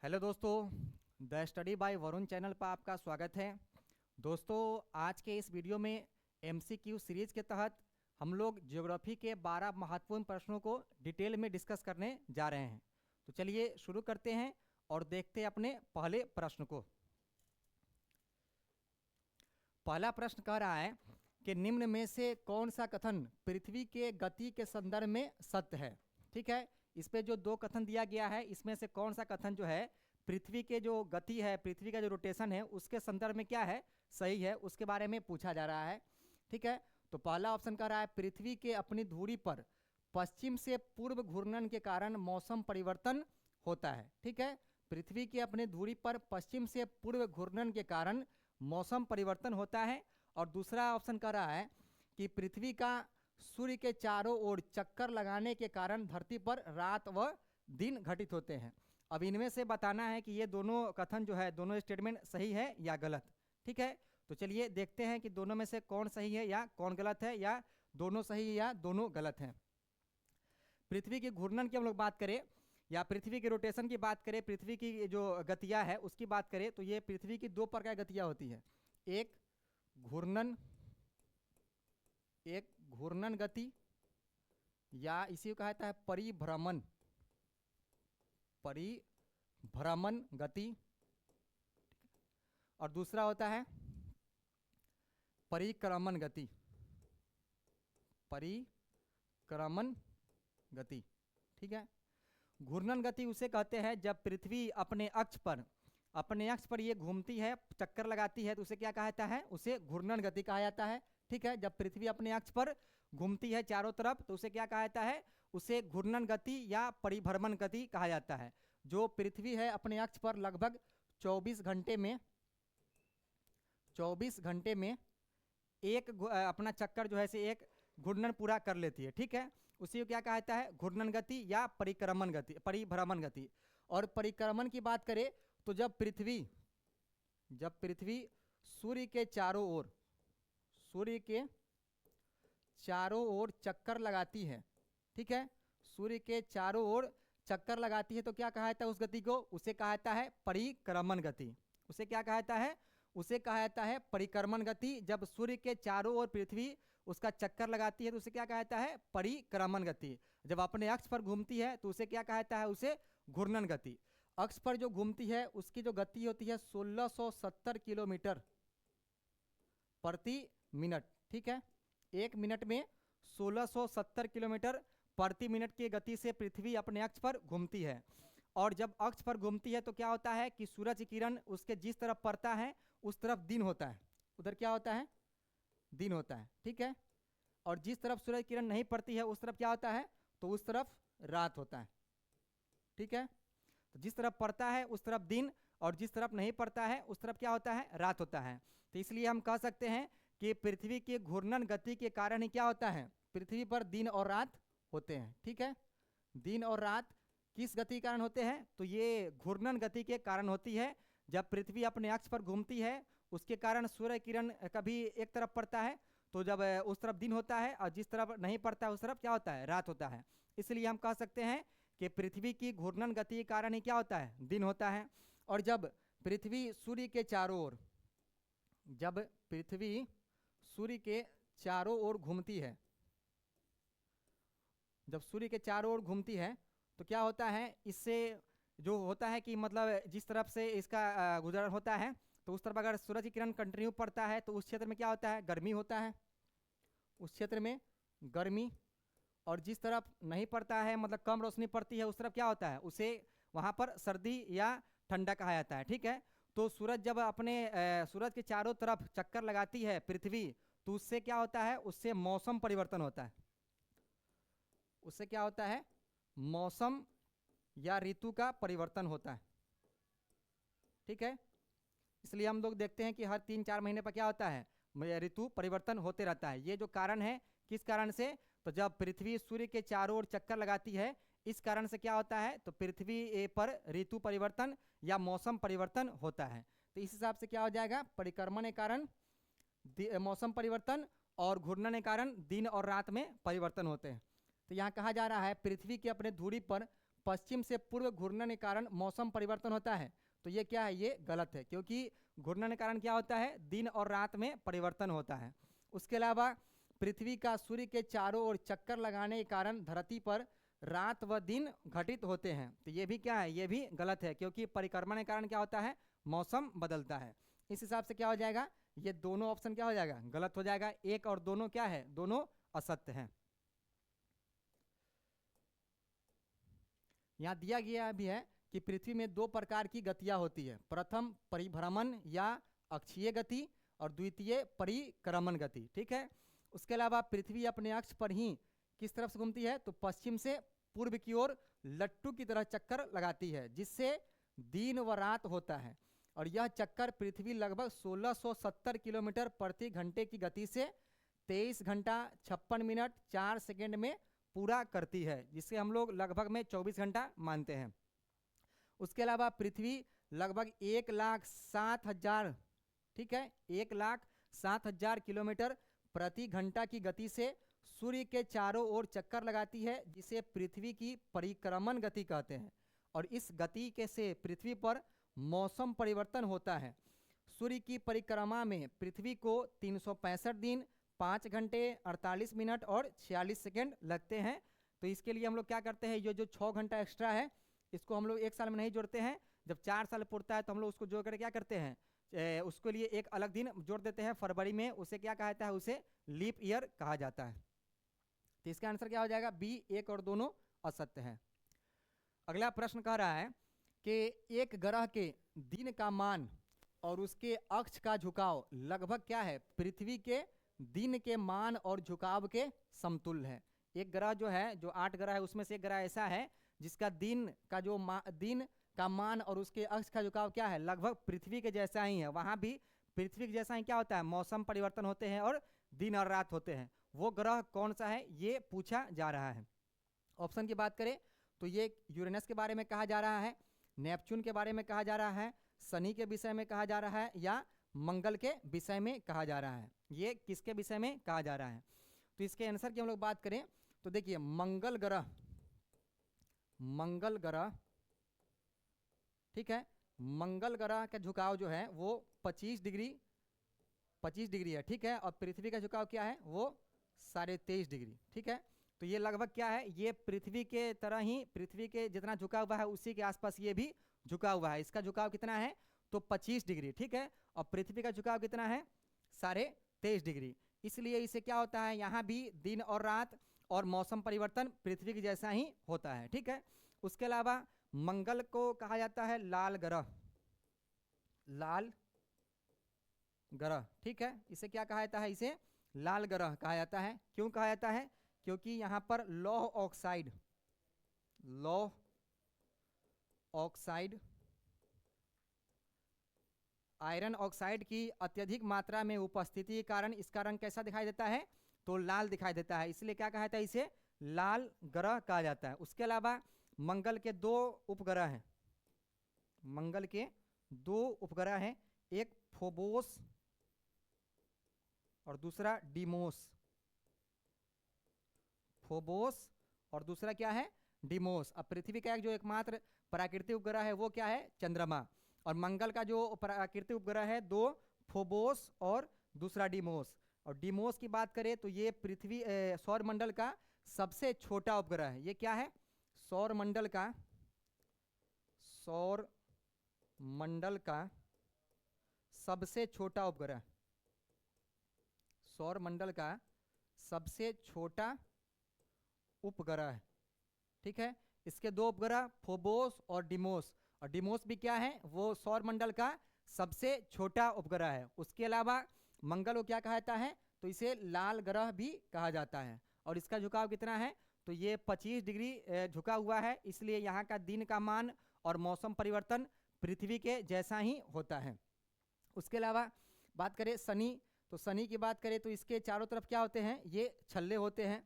Hello दोस्तों, the study bye Varun channel पर आपका स्वागत है। दोस्तों, आज के इस वीडियो में एमसीक्यू सीरीज के तहत हम लोग ज्योग्राफी के 12 महत्वपूर्ण प्रश्नों को डिटेल में डिस्कस करने जा रहे हैं। तो चलिए शुरू करते हैं और देखते हैं अपने पहले प्रश्न को। पहला प्रश्न कह रहा है कि निम्न में से कौन सा कथन पृथ्वी के गति के संदर्भ में सत्य है। ठीक है, इस पे जो दो कथन दिया गया है, इसमें से कौन सा कथन जो है पृथ्वी के जो गति है, पृथ्वी का जो रोटेशन है, उसके संदर्भ में क्या है, सही है, उसके बारे में पूछा जा रहा है। ठीक है, तो पहला ऑप्शन कह रहा है पृथ्वी के अपनी धुरी पर पश्चिम से पूर्व घूर्णन के कारण मौसम परिवर्तन होता है। ठीक है, पृथ्वी की अपनी धुरी पर पश्चिम से पूर्व घूर्णन के कारण मौसम परिवर्तन होता है। और दूसरा ऑप्शन कह रहा है कि पृथ्वी का सूर्य के चारों ओर चक्कर लगाने के कारण धरती पर रात व दिन घटित होते हैं। अब इनमें से बताना है कि ये दोनों कथन जो है, दोनों स्टेटमेंट सही है या गलत। ठीक है, तो चलिए देखते हैं कि दोनों में से कौन सही है या कौन गलत है, या दोनों सही है या दोनों गलत हैं। पृथ्वी के घूर्णन की हम लोग बात करें या पृथ्वी के रोटेशन की बात करें, पृथ्वी की जो गतियां है उसकी बात करें, तो ये पृथ्वी की दो प्रकार की गतियां होती है। एक घूर्णन, एक घूर्णन गति, या इसी को कहा जाता है परिभ्रमण, परिभ्रमण गति। और दूसरा होता है परिक्रमण गति, परिक्रमण गति। ठीक है, घूर्णन गति उसे कहते हैं जब पृथ्वी अपने अक्ष पर ये घूमती है, चक्कर लगाती है, तो उसे क्या कहा जाता है, उसे घूर्णन गति कहा जाता है। ठीक है, जब पृथ्वी अपने अक्ष पर घूमती है चारों तरफ, तो उसे क्या कहा जाता है, उसे घूर्णन गति या परिभ्रमण गति कहा जाता है। जो पृथ्वी है अपने अक्ष पर लगभग 24 घंटे में एक अपना चक्कर जो है से एक घूर्णन पूरा कर लेती है। ठीक है, उसी को क्या कहा जाता है, घूर्णन गति या परिक्रमण गति, परिभ्रमण गति। और परिक्रमण की बात करें तो जब पृथ्वी सूर्य के चारों ओर चक्कर लगाती है, ठीक है, सूर्य के चारों ओर चक्कर लगाती है, तो क्या कहा जाता है उस गति को, उसे कहा जाता है परिक्रमण गति। उसे क्या कहा जाता है, उसे कहा जाता है परिक्रमण गति। जब सूर्य के चारों ओर पृथ्वी उसका चक्कर लगाती है तो उसे क्या कहा जाता है, परिक्रमण गति। जब अपने अक्ष पर घूमती है तो उसे क्या कहा जाता है, उसे घूर्णन गति। अक्ष पर जो घूमती है उसकी जो गति होती है 1670 किलोमीटर प्रति मिनट। ठीक है, एक मिनट में 1670 किलोमीटर प्रति मिनट की गति से पृथ्वी अपने अक्ष पर घूमती है। और जब अक्ष पर घूमती है तो क्या होता है कि सूरज की किरण उसके जिस तरफ पड़ता है उस तरफ दिन होता है, उधर क्या होता है, दिन होता है। ठीक है, और जिस तरफ सूरज की किरण नहीं पड़ती है उस तरफ क्या होता है, तो उस तरफ रात होता है। ठीक है, तो जिस तरफ पड़ता है उस तरफ दिन, और जिस तरफ नहीं पड़ता है उस तरफ क्या होता है, रात होता है। तो इसलिए हम कह सकते हैं कि पृथ्वी के घूर्णन गति के कारण ही क्या होता है, पृथ्वी पर दिन और रात होते हैं। ठीक है, दिन और रात किस गति के कारण होते हैं, तो ये घूर्णन गति के कारण होती है। जब पृथ्वी अपने अक्ष पर घूमती है उसके कारण सूर्य किरण कभी एक तरफ पड़ता है तो जब उस तरफ दिन होता है, और जिस तरफ नहीं पड़ता है उस तरफ क्या होता है, रात होता है। इसलिए हम कह सकते हैं कि पृथ्वी की घूर्णन गति के कारण ही क्या होता है, दिन होता है। और जब पृथ्वी सूर्य के चारों ओर, जब पृथ्वी सूर्य के चारों ओर घूमती है, जब सूर्य के चारों ओर घूमती है तो क्या होता है, इससे जो होता है कि मतलब जिस तरफ से इसका गुजरण होता है तो उस तरफ अगर सूरज की किरण कंटिन्यू पड़ता है तो उस क्षेत्र में क्या होता है, गर्मी होता है, उस क्षेत्र में गर्मी। और जिस तरफ नहीं पड़ता है, मतलब कम रोशनी पड़ती है, उस तरफ क्या होता है, उसे वहाँ पर सर्दी या ठंडा कहा जाता है। ठीक है, तो सूरज जब अपने सूरज के चारों तरफ चक्कर लगाती है पृथ्वी, तो उससे क्या होता है, उससे मौसम परिवर्तन होता है। उससे क्या होता है, मौसम या ऋतु का परिवर्तन होता है। ठीक है, इसलिए हम लोग देखते हैं कि हर 3-4 महीने पर क्या होता है, ऋतु परिवर्तन होते रहता है। ये जो कारण है, किस कारण से, तो जब पृथ्वी सूर्य के चारों ओर चक्कर लगाती है, इस कारण से क्या होता है, तो पृथ्वी पर ऋतु परिवर्तन या मौसम परिवर्तन होता है। तो इस हिसाब से क्या हो जाएगा, परिक्रमण के कारण मौसम परिवर्तन और घूर्णन के कारण दिन और रात में परिवर्तन होते हैं। तो यहाँ कहा जा रहा है पृथ्वी के अपने धुरी पर पश्चिम से पूर्व घूर्णन के कारण मौसम परिवर्तन होता है। तो ये क्या है, ये गलत है, क्योंकि घूर्णन के कारण क्या होता है, दिन और रात में परिवर्तन होता है। उसके अलावा पृथ्वी का सूर्य के चारों ओर चक्कर लगाने के कारण धरती पर रात व दिन घटित होते हैं। तो ये भी क्या है, ये भी गलत है, क्योंकि परिक्रमण के कारण क्या होता है, मौसम बदलता है। इस हिसाब से क्या हो जाएगा, ये दोनों ऑप्शन क्या हो जाएगा, गलत हो जाएगा। एक और दोनों क्या है, दोनों असत्य हैं। यहाँ दिया गया भी है कि पृथ्वी में दो प्रकार की गतियाँ होती है, प्रथम परिभ्रमण या अक्षीय गति और द्वितीय परिक्रमण गति। ठीक है। उसके अलावा पृथ्वी अपने अक्ष पर ही किस तरफ से घूमती है, तो पश्चिम से पूर्व की ओर लट्टू की तरह चक्कर लगाती है, जिससे दिन व रात होता है। और यह चक्कर पृथ्वी लगभग 1670 किलोमीटर प्रति घंटे की गति से 23 घंटा 56 मिनट 4 सेकेंड में पूरा करती है, जिसे हम लोग लगभग में 24 घंटा मानते हैं। उसके अलावा पृथ्वी लगभग 1,07,000, ठीक है, 1,07,000 किलोमीटर प्रति घंटा की गति से सूर्य के चारों ओर चक्कर लगाती है, जिसे पृथ्वी की परिक्रमण गति कहते हैं। और इस गति के से पृथ्वी पर मौसम परिवर्तन होता है। सूर्य की परिक्रमा में पृथ्वी को 365 दिन 5 घंटे 48 मिनट और 46 सेकेंड लगते हैं। तो इसके लिए हम लोग क्या करते हैं, ये जो 6 घंटा एक्स्ट्रा है इसको हम लोग एक साल में नहीं जोड़ते हैं, जब 4 साल पूरता है तो हम लोग उसको जोड़ कर क्या करते हैं, उसके लिए एक अलग दिन जोड़ देते हैं फरवरी में, उसे क्या कहा जाता है, उसे लीप ईयर कहा जाता है। तो इसका आंसर क्या हो जाएगा, बी, एक और दोनों असत्य है। अगला प्रश्न कह रहा है कि एक ग्रह के दिन का मान और उसके अक्ष का झुकाव लगभग क्या है, पृथ्वी के दिन के मान और झुकाव के समतुल्य है। एक ग्रह जो है, जो 8 ग्रह है उसमें से एक ग्रह ऐसा है जिसका दिन का जो दिन का मान और उसके अक्ष का झुकाव क्या है, लगभग पृथ्वी के जैसा ही है। वहाँ भी पृथ्वी के जैसा ही क्या होता है, मौसम परिवर्तन होते हैं और दिन और रात होते हैं। वो ग्रह कौन सा है, ये पूछा जा रहा है। ऑप्शन की बात करें तो ये यूरेनस के बारे में कहा जा रहा है, नेपच्यून के बारे में कहा जा रहा है, शनि के विषय में कहा जा रहा है, या मंगल के विषय में कहा जा रहा है। ये किसके विषय में कहा जा रहा है, तो इसके आंसर की हम लोग बात करें तो देखिए मंगल ग्रह, ठीक है, मंगल ग्रह का झुकाव जो है वो 25 डिग्री है, ठीक है, और पृथ्वी का झुकाव क्या है, वो 23.5 डिग्री, ठीक है। तो ये लगभग क्या है, ये पृथ्वी के तरह ही, पृथ्वी के जितना झुका हुआ है उसी के आसपास ये भी झुका हुआ है। इसका झुकाव कितना है, तो 25 डिग्री, ठीक है, और पृथ्वी का झुकाव कितना है, 23.5 डिग्री। इसलिए इसे क्या होता है, यहाँ भी दिन और रात और मौसम परिवर्तन पृथ्वी के जैसा ही होता है, ठीक है। उसके अलावा मंगल को कहा जाता है लाल ग्रह, ठीक है, इसे क्या कहा जाता है, इसे लाल ग्रह कहा जाता है। क्यों कहा जाता है, क्योंकि यहाँ पर लौह ऑक्साइड आयरन ऑक्साइड की अत्यधिक मात्रा में उपस्थिति के कारण इसका रंग कैसा दिखाई देता है, तो लाल दिखाई देता है, इसलिए क्या कहा जाता है, इसे लाल ग्रह कहा जाता है। उसके अलावा मंगल के 2 उपग्रह हैं, एक फोबोस और दूसरा डिमोस। फोबोस और दूसरा क्या है, डिमोस। अब पृथ्वी का एक जो एकमात्र प्राकृतिक उपग्रह है वो क्या है, चंद्रमा। और मंगल का जो प्राकृतिक उपग्रह है 2, फोबोस और दूसरा डिमोस। और डिमोस की बात करें तो ये पृथ्वी सौर मंडल का सबसे छोटा उपग्रह है। ये क्या है, सौर मंडल का सबसे छोटा उपग्रह, सौर मंडल का सबसे छोटा उपग्रह है, ठीक है। इसके 2 उपग्रह फोबोस और डिमोस, और डिमोस भी क्या है, वो सौर मंडल का सबसे छोटा उपग्रह है। उसके अलावा मंगल को क्या कहा जाता है, तो इसे लाल ग्रह भी कहा जाता है। और इसका झुकाव कितना है, तो ये 25 डिग्री झुका हुआ है, इसलिए यहाँ का दिन का मान और मौसम परिवर्तन पृथ्वी के जैसा ही होता है। उसके अलावा बात करें शनि, तो शनि की बात करें तो इसके चारों तरफ क्या होते हैं, ये छल्ले होते हैं।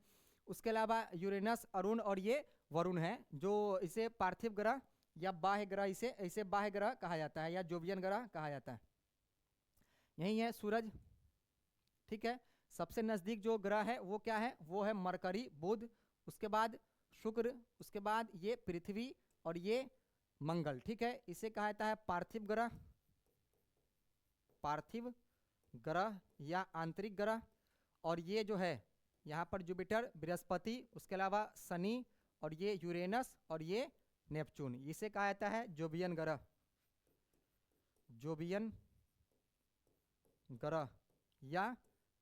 उसके अलावा यूरेनस, अरुण और ये वरुण है, जो इसे पार्थिव ग्रह या बाह्य ग्रह, इसे बाह्य ग्रह कहा जाता है या जोवियन ग्रह कहा जाता है। यही है सूरज, ठीक है। सबसे नज़दीक जो ग्रह है वो क्या है, वो है मरकरी बुध। उसके बाद शुक्र, उसके बाद ये पृथ्वी और ये मंगल। ठीक है, इसे कहा जाता है पार्थिव ग्रह, पार्थिव ग्रह या आंतरिक ग्रह। और ये जो है यहाँ पर जुपिटर, बृहस्पति, उसके अलावा शनि और ये यूरेनस और ये नेपच्यून, इसे कहा जाता है जोवियन ग्रह, जोवियन ग्रह या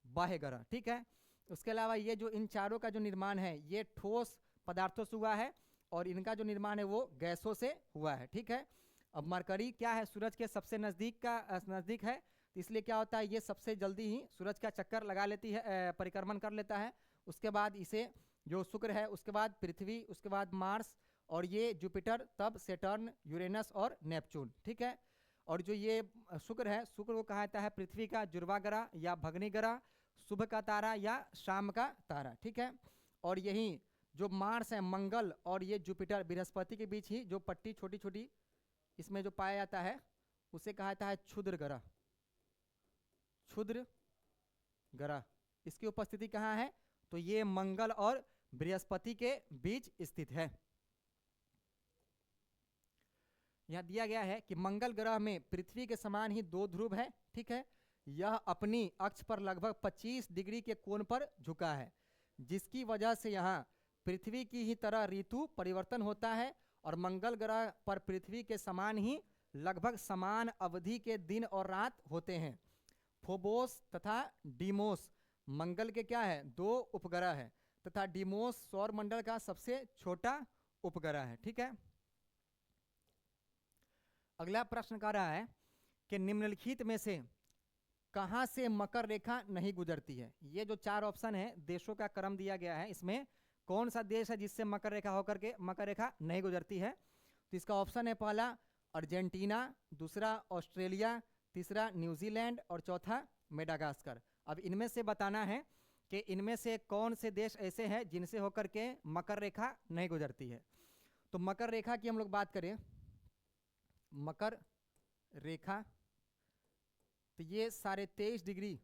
बाह्य ग्रह। ठीक है, उसके अलावा ये जो इन चारों का जो निर्माण है ये ठोस पदार्थों से हुआ है और इनका जो निर्माण है वो गैसों से हुआ है। ठीक है, अब मरकरी क्या है, सूरज के सबसे नज़दीक है, तो इसलिए क्या होता है ये सबसे जल्दी ही सूरज का चक्कर लगा लेती है, परिक्रमण कर लेता है। उसके बाद इसे जो शुक्र है, उसके बाद पृथ्वी, उसके बाद मार्स और ये जुपिटर, तब सेटर्न, यूरेनस और नेपच्यून। ठीक है, और जो ये शुक्र है, शुक्र को कहा जाता है पृथ्वी का जुड़वा ग्रह या भग्नी ग्रह, शुभ का तारा या शाम का तारा। ठीक है, और यही जो मार्स है, मंगल और ये जुपिटर, बृहस्पति के बीच ही जो पट्टी छोटी छोटी इसमें जो पाया जाता है उसे कहा जाता है क्षुद्र ग्रह, क्षुद्र ग्रह। इसकी उपस्थिति कहाँ है, तो ये मंगल और बृहस्पति के बीच स्थित है। यह दिया गया है कि मंगल ग्रह में पृथ्वी के समान ही 2 ध्रुव है। ठीक है, यह अपनी अक्ष पर लगभग 25 डिग्री के कोण पर झुका है, जिसकी वजह से यहाँ पृथ्वी की ही तरह ऋतु परिवर्तन होता है और मंगल ग्रह पर पृथ्वी के समान ही लगभग समान अवधि के दिन और रात होते हैं। फोबोस तथा डीमोस मंगल के क्या है, 2 उपग्रह है तथा डीमोस सौर मंडल का सबसे छोटा उपग्रह है। ठीक है, अगला प्रश्न कह रहा है कि निम्नलिखित में से कहां से मकर रेखा नहीं गुजरती है। ये जो 4 ऑप्शन है, देशों का क्रम दिया गया है, इसमें कौन सा देश है जिससे मकर रेखा होकर के मकर रेखा नहीं गुजरती है। तो इसका ऑप्शन है पहला अर्जेंटीना, दूसरा ऑस्ट्रेलिया, तीसरा न्यूजीलैंड और चौथा मेडागास्कर। अब इनमें से बताना है कि इनमें से कौन से देश ऐसे हैं जिनसे होकर के मकर रेखा नहीं गुजरती है। तो मकर रेखा की हम लोग बात करें, मकर रेखा तो ये 23.5 डिग्री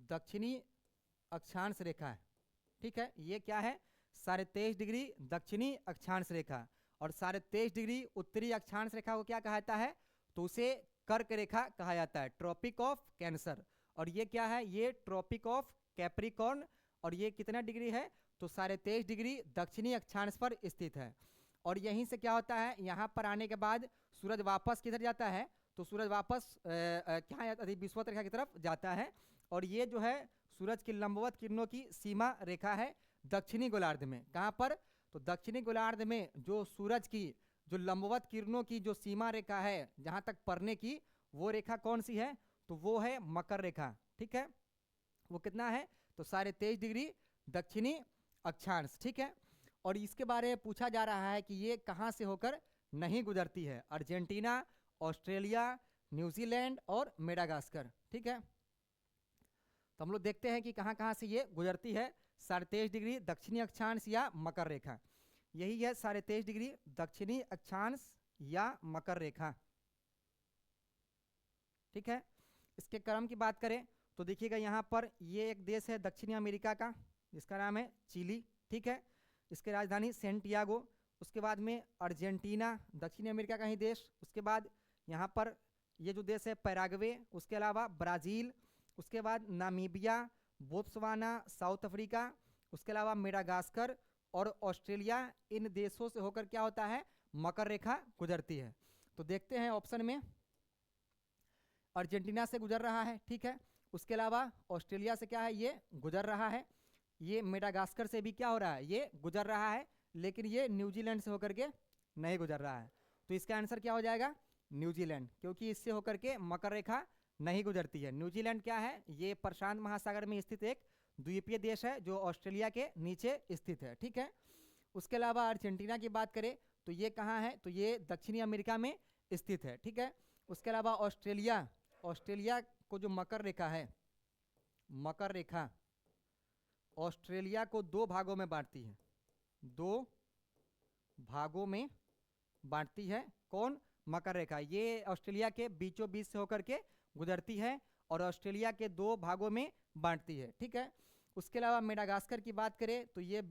दक्षिणी अक्षांश रेखा है। ठीक है, ये क्या है, 23.5 डिग्री दक्षिणी अक्षांश रेखा। और 23.5 डिग्री उत्तरी अक्षांश रेखा को क्या कहा जाता है, तो उसे कर्क रेखा कहा जाता है, ट्रॉपिक ऑफ कैंसर। और ये क्या है, ये ट्रॉपिक ऑफ कैप्रिकॉर्न। और ये कितना डिग्री है, तो 23.5 डिग्री दक्षिणी अक्षांश पर स्थित है। और यहीं से क्या होता है, यहाँ पर आने के बाद सूरज वापस किधर जाता है, तो सूरज वापस क्या जाता है, विषुवत रेखा की तरफ जाता है। और ये जो है सूरज की लंबवत किरणों की सीमा रेखा है दक्षिणी गोलार्ध में। कहाँ पर, तो दक्षिणी गोलार्ध में जो सूरज की जो लंबवत किरणों की जो सीमा रेखा है जहाँ तक पड़ने की, वो रेखा कौन सी है, तो वो है मकर रेखा। ठीक है, वो कितना है, तो 23.5 डिग्री दक्षिणी अक्षांश। ठीक है, और इसके बारे में पूछा जा रहा है कि ये कहाँ से होकर नहीं गुजरती है, अर्जेंटीना, ऑस्ट्रेलिया, न्यूजीलैंड और मेडागास्कर। ठीक है, तो हम लोग देखते हैं कि कहाँ कहाँ से ये गुजरती है 23.5 डिग्री दक्षिणी अक्षांश या मकर रेखा। यही है 23.5 डिग्री दक्षिणी अक्षांश या मकर रेखा। ठीक है, इसके क्रम की बात करें तो देखिएगा यहाँ पर ये एक देश है दक्षिणी अमेरिका का जिसका नाम है चिली। ठीक है, इसकी राजधानी सेंटियागो। उसके बाद में अर्जेंटीना, दक्षिणी अमेरिका का ही देश। उसके बाद यहाँ पर ये जो देश है पैराग्वे, उसके अलावा ब्राज़ील, उसके बाद नामीबिया, बोत्सवाना, साउथ अफ्रीका, उसके अलावा मेडागास्कर और ऑस्ट्रेलिया। इन देशों से होकर क्या होता है, मकर रेखा गुजरती है। तो देखते हैं ऑप्शन में अर्जेंटीना से गुजर रहा है। ठीक है, उसके अलावा ऑस्ट्रेलिया से क्या है, ये गुजर रहा है। ये मेडागास्कर से भी क्या हो रहा है, ये गुजर रहा है, लेकिन ये न्यूजीलैंड से होकर के नहीं गुजर रहा है। तो इसका आंसर क्या हो जाएगा, न्यूजीलैंड, क्योंकि इससे होकर के मकर रेखा नहीं गुजरती है। न्यूजीलैंड क्या है, ये प्रशांत महासागर में स्थित एक द्वीपीय देश है जो ऑस्ट्रेलिया के नीचे स्थित है। ठीक है, उसके अलावा अर्जेंटीना की बात करें तो ये कहाँ है, तो ये दक्षिणी अमेरिका में स्थित है। ठीक है, उसके अलावा ऑस्ट्रेलिया, ऑस्ट्रेलिया को जो मकर रेखा है, मकर रेखा ऑस्ट्रेलिया को 2 भागों में बांटती है, 2 भागों में बांटती है। कौन, मकर रेखा। ये ऑस्ट्रेलिया के बीचों बीच से होकर के गुजरती है और ऑस्ट्रेलिया के 2 भागों में बांटती है। ठीक है, उसके अलावा मेडागास्कर की बात करें तो ये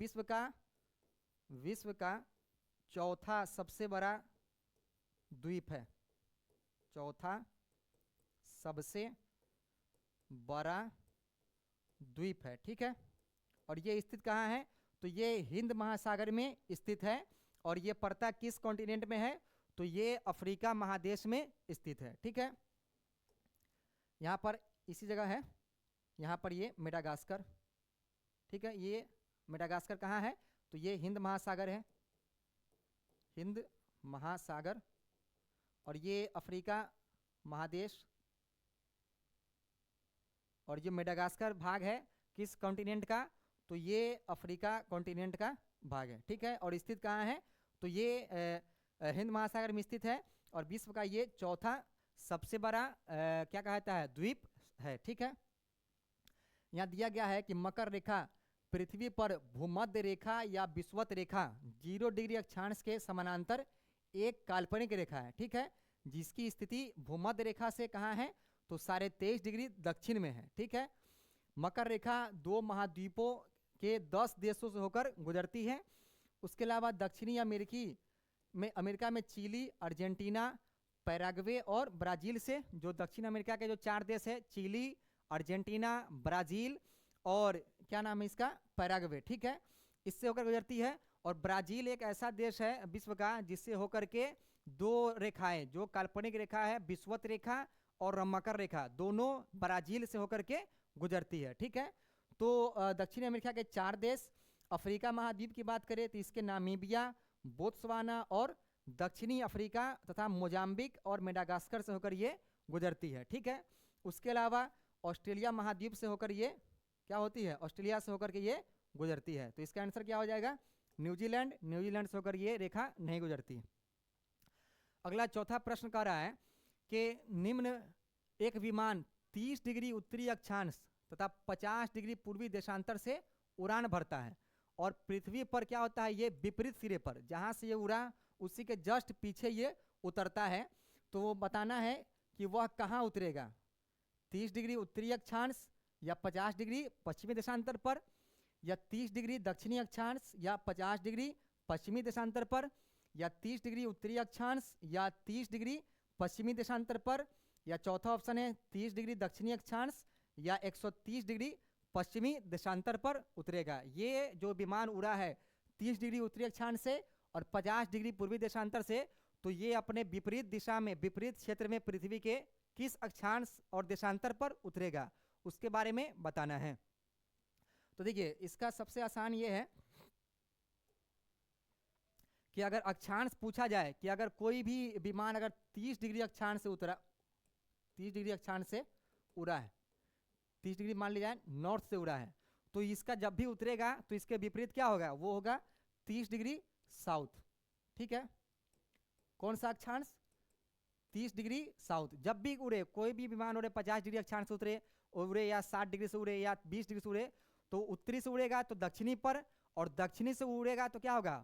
विश्व का चौथा सबसे बड़ा द्वीप है, चौथा सबसे बड़ा द्वीप है, ठीक है। और ये स्थित कहाँ है, तो ये हिंद महासागर में स्थित है। और ये पड़ता किस कॉन्टिनेंट में है, तो ये अफ्रीका महादेश में स्थित है, ठीक है। यहाँ पर इसी जगह है, यहाँ पर ये मेडागास्कर, ठीक है। ये मेडागास्कर कहाँ है, तो ये हिंद महासागर है, हिंद महासागर। और ये अफ्रीका महादेश, और ये मेडागास्कर भाग है किस कॉन्टिनेंट का, तो ये अफ्रीका कॉन्टिनेंट का भाग है, ठीक है। और स्थित कहाँ है, तो ये हिंद महासागर में स्थित है। और विश्व का ये चौथा सबसे बड़ा क्या कहता है, द्वीप है, ठीक है। यहाँ दिया गया है कि मकर रेखा पृथ्वी पर भूमध्य रेखा या विषुवत रेखा 0 डिग्री अक्षांश के समानांतर एक काल्पनिक रेखा है, ठीक है, जिसकी स्थिति भूमध्य रेखा से कहाँ है, तो 23.5 डिग्री दक्षिण में है, ठीक है। मकर रेखा 2 महाद्वीपों के 10 देशों से होकर गुजरती है। उसके अलावा दक्षिणी अमेरिका में चिली, अर्जेंटीना, पैराग्वे और ब्राज़ील से, जो दक्षिण अमेरिका के जो 4 देश है, चिली, अर्जेंटीना, ब्राज़ील और क्या नाम है इसका, पैराग्वे, ठीक है, इससे होकर गुजरती है। और ब्राज़ील एक ऐसा देश है विश्व का जिससे होकर के 2 रेखाएं, जो काल्पनिक रेखा है विषुवत रेखा और मकर रेखा, दोनों ब्राज़ील से होकर के गुजरती है, ठीक है। तो दक्षिण अमेरिका के 4 देश, अफ्रीका महाद्वीप की बात करें तो इसके नामीबिया, बोत्सवाना और दक्षिणी अफ्रीका तथा मोजाम्बिक और मेडागास्कर से होकर ये गुजरती है, ठीक है। उसके अलावा ऑस्ट्रेलिया महाद्वीप से होकर ये क्या होती है, ऑस्ट्रेलिया से होकर के ये गुजरती है। तो इसका आंसर क्या हो जाएगा, न्यूजीलैंड, न्यूजीलैंड से होकर ये रेखा नहीं गुजरती। अगला चौथा प्रश्न कह रहा है कि निम्न एक विमान 30 डिग्री उत्तरी अक्षांश तथा 50 डिग्री पूर्वी देशांतर से उड़ान भरता है और पृथ्वी पर क्या होता है, ये विपरीत सिरे पर, जहाँ से ये उड़ा उसी के जस्ट पीछे ये उतरता है। तो वो बताना है कि वह कहाँ उतरेगा, 30 डिग्री उत्तरी अक्षांश या 50 डिग्री पश्चिमी देशांतर पर, या 30 डिग्री दक्षिणी अक्षांश या 50 डिग्री पश्चिमी देशांतर पर, या 30 डिग्री उत्तरी अक्षांश या 30 डिग्री पश्चिमी देशांतर पर, या चौथा ऑप्शन है 30 डिग्री दक्षिणी अक्षांश या 130 डिग्री पश्चिमी देशांतर पर उतरेगा। ये जो विमान उड़ा है 30 डिग्री उत्तरी अक्षांश से और 50 डिग्री पूर्वी देशांतर से, तो ये अपने विपरीत दिशा में, विपरीत क्षेत्र में पृथ्वी के किस अक्षांश और देशांतर पर उतरेगा, उसके बारे में बताना है। तो देखिए इसका सबसे आसान ये है कि अगर अक्षांश पूछा जाए कि अगर कोई भी विमान अगर 30 डिग्री अक्षांश से उतरा, 30 डिग्री अक्षांश से उड़ा है, 30 डिग्री मान लिया जाए नॉर्थ से उड़ा है, तो इसका जब भी उतरेगा तो इसके विपरीत क्या होगा, वो होगा 30 डिग्री साउथ, ठीक है। कौन सा अक्षांश, 30 डिग्री साउथ। जब भी उड़े, कोई भी विमान उड़े 50 डिग्री अक्षांश से उड़े या 60 डिग्री से उड़े या 20 डिग्री से उड़े, तो उत्तरी से उड़ेगा तो दक्षिणी पर, और दक्षिणी से उड़ेगा तो क्या होगा,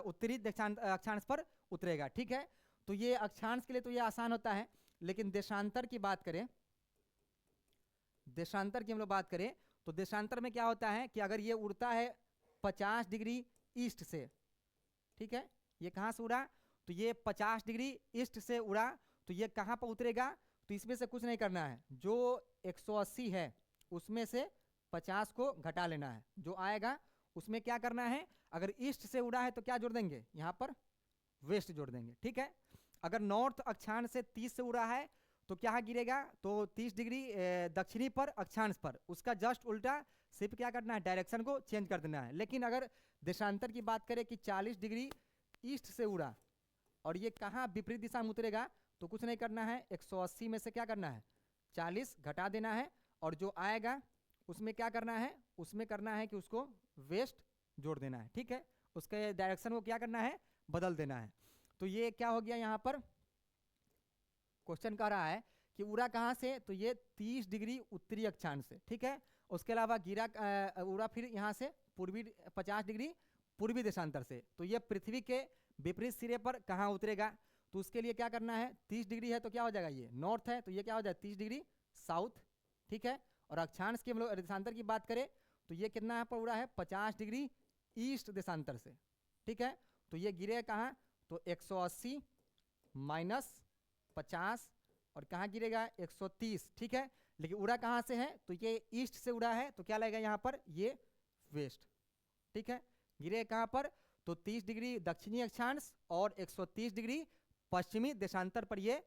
उत्तरी अक्षांश पर उतरेगा, ठीक है। तो ये अक्षांश के लिए तो ये आसान होता है, लेकिन देशांतर की बात करें, देशांतर की हम लोग बात करें तो देशांतर में क्या होता है कि अगर ये उड़ता है 50 डिग्री ईस्ट से, ठीक है, ये कहाँ से उड़ा, तो ये 50 डिग्री ईस्ट से उड़ा, तो ये कहाँ पर उतरेगा, तो इसमें से कुछ नहीं करना है, जो 180 है उसमें से 50 को घटा लेना है, जो आएगा उसमें क्या करना है, अगर ईस्ट से उड़ा है तो क्या जोड़ देंगे, यहाँ पर वेस्ट जोड़ देंगे, ठीक है। अगर नॉर्थ अक्षांश से 30 से उड़ा है तो क्या गिरेगा, तो 30 डिग्री दक्षिणी पर अक्षांश पर, उसका जस्ट उल्टा सिर्फ क्या करना है, डायरेक्शन को चेंज कर देना है। लेकिन अगर देशांतर की बात करें कि 40 डिग्री ईस्ट से उड़ा और ये कहाँ विपरीत दिशा में उतरेगा, तो कुछ नहीं करना है, 180 में से क्या करना है, 40 घटा देना है, और जो आएगा उसमें क्या करना है, उसमें करना है कि उसको वेस्ट जोड़ देना है, ठीक है, उसके डायरेक्शन को क्या करना है, बदल देना है। तो ये क्या हो गया, यहाँ पर क्वेश्चन कह रहा है कि उड़ा कहाँ से, तो ये 30 डिग्री उत्तरी अक्षांश से, ठीक है। उसके अलावा गिरा उड़ा फिर यहाँ से पूर्वी 50 डिग्री पूर्वी देशांतर से, तो ये पृथ्वी के विपरीत सिरे पर कहाँ उतरेगा, तो उसके लिए क्या करना है, 30 डिग्री है तो क्या हो जाएगा, ये नॉर्थ है तो ये क्या हो जाएगा 30 डिग्री साउथ, ठीक है। और अक्षांश की हम लोग देशांतर की बात करें तो ये कितना यहाँ पर उड़ा है 50 डिग्री ईस्ट देशांतर से, ठीक है। तो ये गिरेगा कहाँ, तो 180 माइनस 50 और कहाँ गिरेगा 130, ठीक है। लेकिन उड़ा कहाँ से है, तो ये ईस्ट से उड़ा है, तो क्या लगेगा यहाँ पर, ये वेस्ट, ठीक है। गिरे कहाँ पर, तो 30 डिग्री दक्षिणी अक्षांश और 130 डिग्री पश्चिमी देशांतर पर ये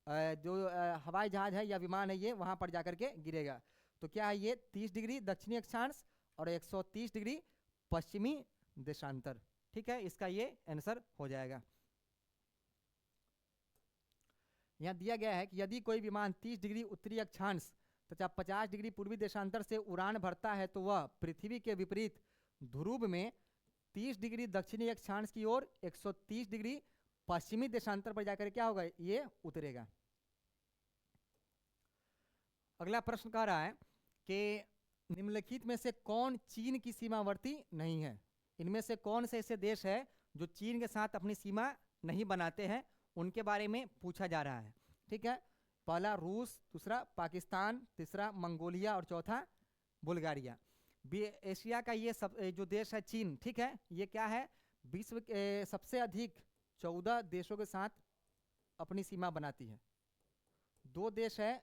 जो हवाई जहाज है या विमान है ये वहाँ पर जाकर के गिरेगा। तो क्या है ये 30 डिग्री दक्षिणी अक्षांश और 130 डिग्री पश्चिमी देशांतर, ठीक है। इसका ये आंसर हो जाएगा। यहाँ दिया गया है कि यदि कोई विमान 30 डिग्री उत्तरी अक्षांश तथा 50 डिग्री पूर्वी देशांतर से उड़ान भरता है तो वह पृथ्वी के विपरीत ध्रुव में 30 डिग्री दक्षिणी अक्षांश की ओर 130 डिग्री पश्चिमी देशांतर पर जाकर क्या होगा, ये उतरेगा। अगला प्रश्न कह रहा है कि निम्नलिखित में से कौन चीन की सीमावर्ती नहीं है। इनमें से कौन से ऐसे देश है जो चीन के साथ अपनी सीमा नहीं बनाते हैं, उनके बारे में पूछा जा रहा है, ठीक है। पहला रूस, दूसरा पाकिस्तान, तीसरा मंगोलिया और चौथा बुल्गारिया। एशिया का ये सब जो देश है चीन, ठीक है, ये क्या है, विश्व के सबसे अधिक 14 देशों के साथ अपनी सीमा बनाती है। दो देश है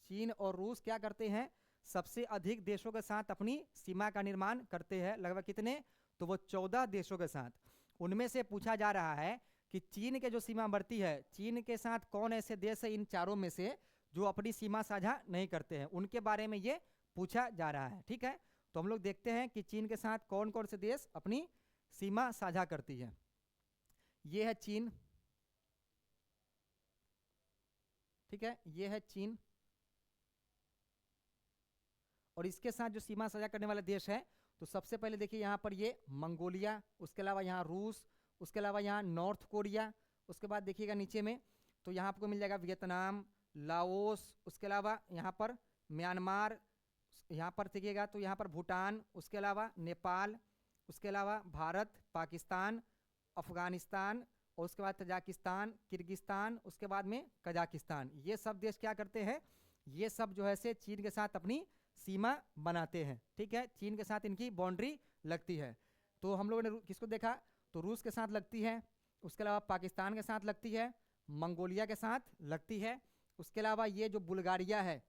चीन और रूस, क्या करते हैं, सबसे अधिक देशों के साथ अपनी सीमा का निर्माण करते हैं। लगभग कितने, तो वो 14 देशों के साथ। उनमें से पूछा जा रहा है कि चीन के जो सीमावर्ती है, चीन के साथ कौन ऐसे देश है इन चारों में से जो अपनी सीमा साझा नहीं करते हैं, उनके बारे में ये पूछा जा रहा है, ठीक है। तो हम लोग देखते हैं कि चीन के साथ कौन कौन से देश अपनी सीमा साझा करती है। ये है चीन, ठीक है, ये है चीन। और इसके साथ जो सीमा साझा करने वाला देश है, तो सबसे पहले देखिए यहाँ पर ये मंगोलिया, उसके अलावा यहाँ रूस, उसके अलावा यहाँ नॉर्थ कोरिया, उसके बाद देखिएगा नीचे में तो यहाँ आपको मिल जाएगा वियतनाम, लाओस, उसके अलावा यहाँ पर म्यांमार, यहाँ पर देखिएगा तो यहाँ पर भूटान, उसके अलावा नेपाल, उसके अलावा भारत, पाकिस्तान, अफगानिस्तान और उसके बाद तजाकिस्तान, किर्गिस्तान, उसके बाद में कजाकिस्तान। ये सब देश क्या करते हैं, ये सब जो है से चीन के साथ अपनी सीमा बनाते हैं, ठीक है। चीन के साथ इनकी बाउंड्री लगती है। तो हम लोगों ने किसको देखा, तो रूस के साथ लगती है, उसके अलावा पाकिस्तान के साथ लगती है, मंगोलिया के साथ लगती है, उसके अलावा ये जो बुल्गारिया है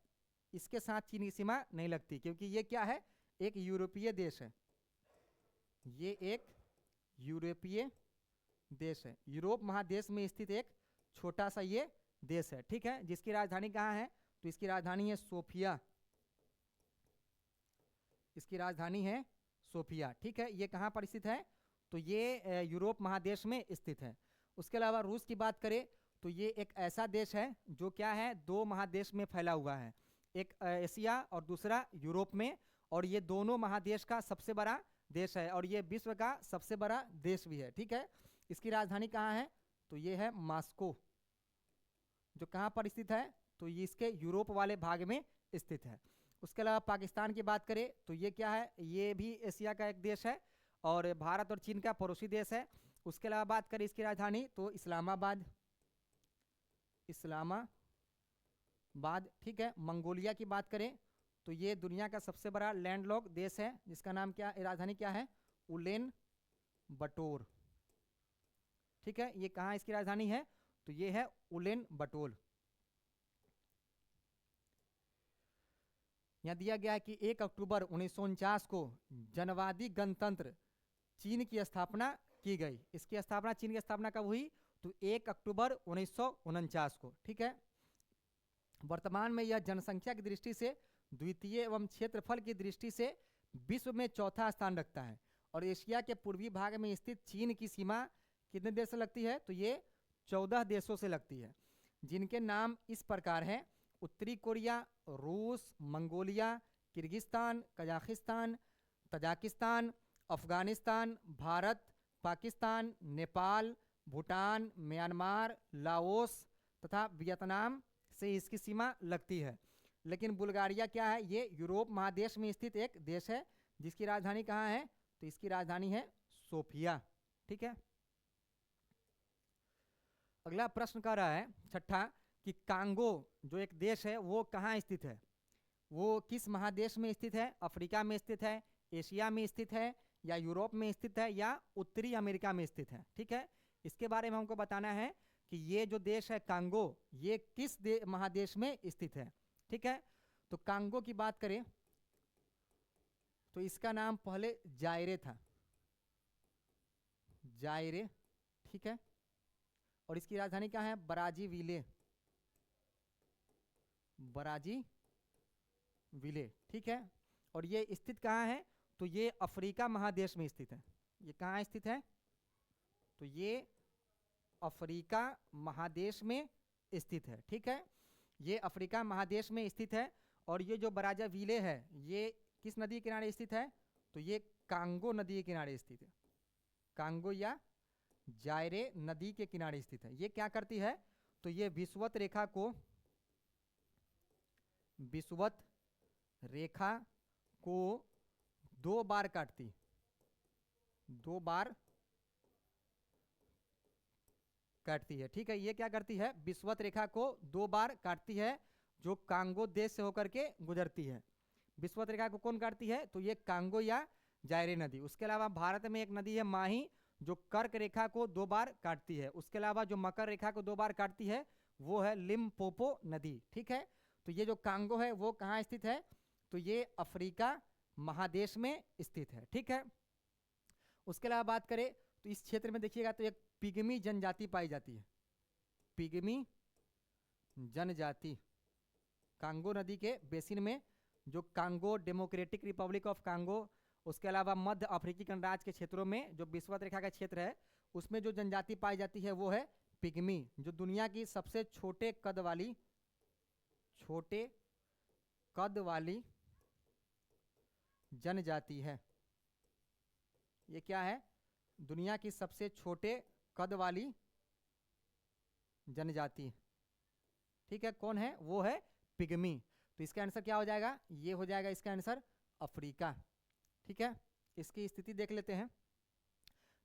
इसके साथ चीन की सीमा नहीं लगती, क्योंकि ये क्या है, एक यूरोपीय देश है। ये एक यूरोपीय देश है, यूरोप महादेश में स्थित एक छोटा सा ये देश है, ठीक है। जिसकी राजधानी कहाँ है, तो इसकी राजधानी है सोफिया, इसकी राजधानी है सोफिया, ठीक है। ये कहाँ पर स्थित है, तो ये यूरोप महादेश में स्थित है। उसके अलावा रूस की बात करें तो ये एक ऐसा देश है जो क्या है, दो महादेश में फैला हुआ है, एक एशिया और दूसरा यूरोप में, और ये दोनों महादेश का सबसे बड़ा देश है और ये विश्व का सबसे बड़ा देश भी है, ठीक है। इसकी राजधानी कहाँ है, तो ये है मॉस्को, जो कहाँ पर स्थित है, तो ये इसके यूरोप वाले भाग में स्थित है। उसके अलावा पाकिस्तान की बात करें तो ये क्या है, ये भी एशिया का एक देश है और भारत और चीन का पड़ोसी देश है। उसके अलावा बात करें इसकी राजधानी तो इस्लामाबाद, इस्लामाबाद, ठीक है। मंगोलिया की बात करें तो ये दुनिया का सबसे बड़ा लैंडलॉक देश है, जिसका नाम क्या, राजधानी क्या है, उलेन बटोर, ठीक है। ये कहाँ इसकी राजधानी है, तो ये है उलेन बटोर। यहाँ दिया गया है कि 1 अक्टूबर 1949 को जनवादी गणतंत्र चीन की स्थापना की गई। इसकी स्थापना, चीन की स्थापना कब हुई, तो 1 अक्टूबर 1949 को, ठीक है। वर्तमान में यह जनसंख्या की दृष्टि से द्वितीय एवं क्षेत्रफल की दृष्टि से विश्व में चौथा स्थान रखता है और एशिया के पूर्वी भाग में स्थित चीन की सीमा कितने देश से लगती है, तो ये 14 देशों से लगती है, जिनके नाम इस प्रकार हैं, उत्तरी कोरिया, रूस, Mongolia, Kyrgyzstan, Kazakhstan, Tajikistan, Afghanistan, Bharat, Pakistan, Nepal, Bhutan, Myanmar, Laos तथा वियतनाम से इसकी सीमा लगती है। लेकिन बुल्गारिया क्या है, ये यूरोप महादेश में स्थित एक देश है, जिसकी राजधानी कहाँ है, तो इसकी राजधानी है सोफिया, ठीक है। अगला प्रश्न कह रहा है छठा कि कांगो जो एक देश है वो कहाँ स्थित है, वो किस महादेश में स्थित है? अफ्रीका में स्थित है, एशिया में स्थित है, या यूरोप में स्थित है, या उत्तरी अमेरिका में स्थित है। ठीक है, इसके बारे में हमको बताना है कि ये जो देश है कांगो, ये किस महादेश में स्थित है। ठीक है, तो कांगो की बात करें तो इसका नाम पहले जायरे था, जायरे। ठीक है, और इसकी राजधानी क्या है? ब्राजीविले, ब्राजीविले। ठीक है, और ये स्थित कहाँ है? तो ये अफ्रीका महादेश में स्थित है। ये कहाँ स्थित है? तो ये अफ्रीका महादेश में स्थित है। ठीक है, ये अफ्रीका महादेश में स्थित है। और ये जो ब्राज़ाविले है ये किस नदी के किनारे स्थित है? तो ये कांगो नदी के किनारे स्थित है, कांगो या जायरे नदी के किनारे स्थित है। ये क्या करती है? तो ये विषुवत रेखा को, विषुवत रेखा को 2 बार काटती, 2 बार काटती है। ठीक है, ये क्या करती है? विषुवत रेखा को 2 बार काटती है, जो कांगो देश से होकर के गुजरती है। विषुवत रेखा को कौन काटती है? तो ये कांगो या जायरे नदी। उसके अलावा भारत में एक नदी है माही, जो कर्क रेखा को 2 बार काटती है। उसके अलावा जो मकर रेखा को 2 बार काटती है वो है लिम्पोपो नदी। ठीक है, तो ये जो कांगो है वो कहाँ स्थित है? तो ये अफ्रीका महादेश में स्थित है। ठीक है, उसके अलावा बात करें तो इस क्षेत्र में देखिएगा तो एक पिग्मी जनजाति पाई जाती है, पिग्मी जनजाति कांगो नदी के बेसिन में, जो Congo democratic Republic of Congo, उसके अलावा मध्य अफ्रीकी गणराज्य के क्षेत्रों में जो विषुवत रेखा का क्षेत्र है उसमें जो जनजाति पाई जाती है वो है पिग्मी, जो दुनिया की सबसे छोटे कद वाली जनजाति है। ये क्या है? दुनिया की सबसे छोटे कद वाली जनजाति। ठीक है, कौन है? वो है पिग्मी। तो इसका आंसर क्या हो जाएगा? ये हो जाएगा इसका आंसर अफ्रीका। ठीक है, इसकी स्थिति देख लेते हैं।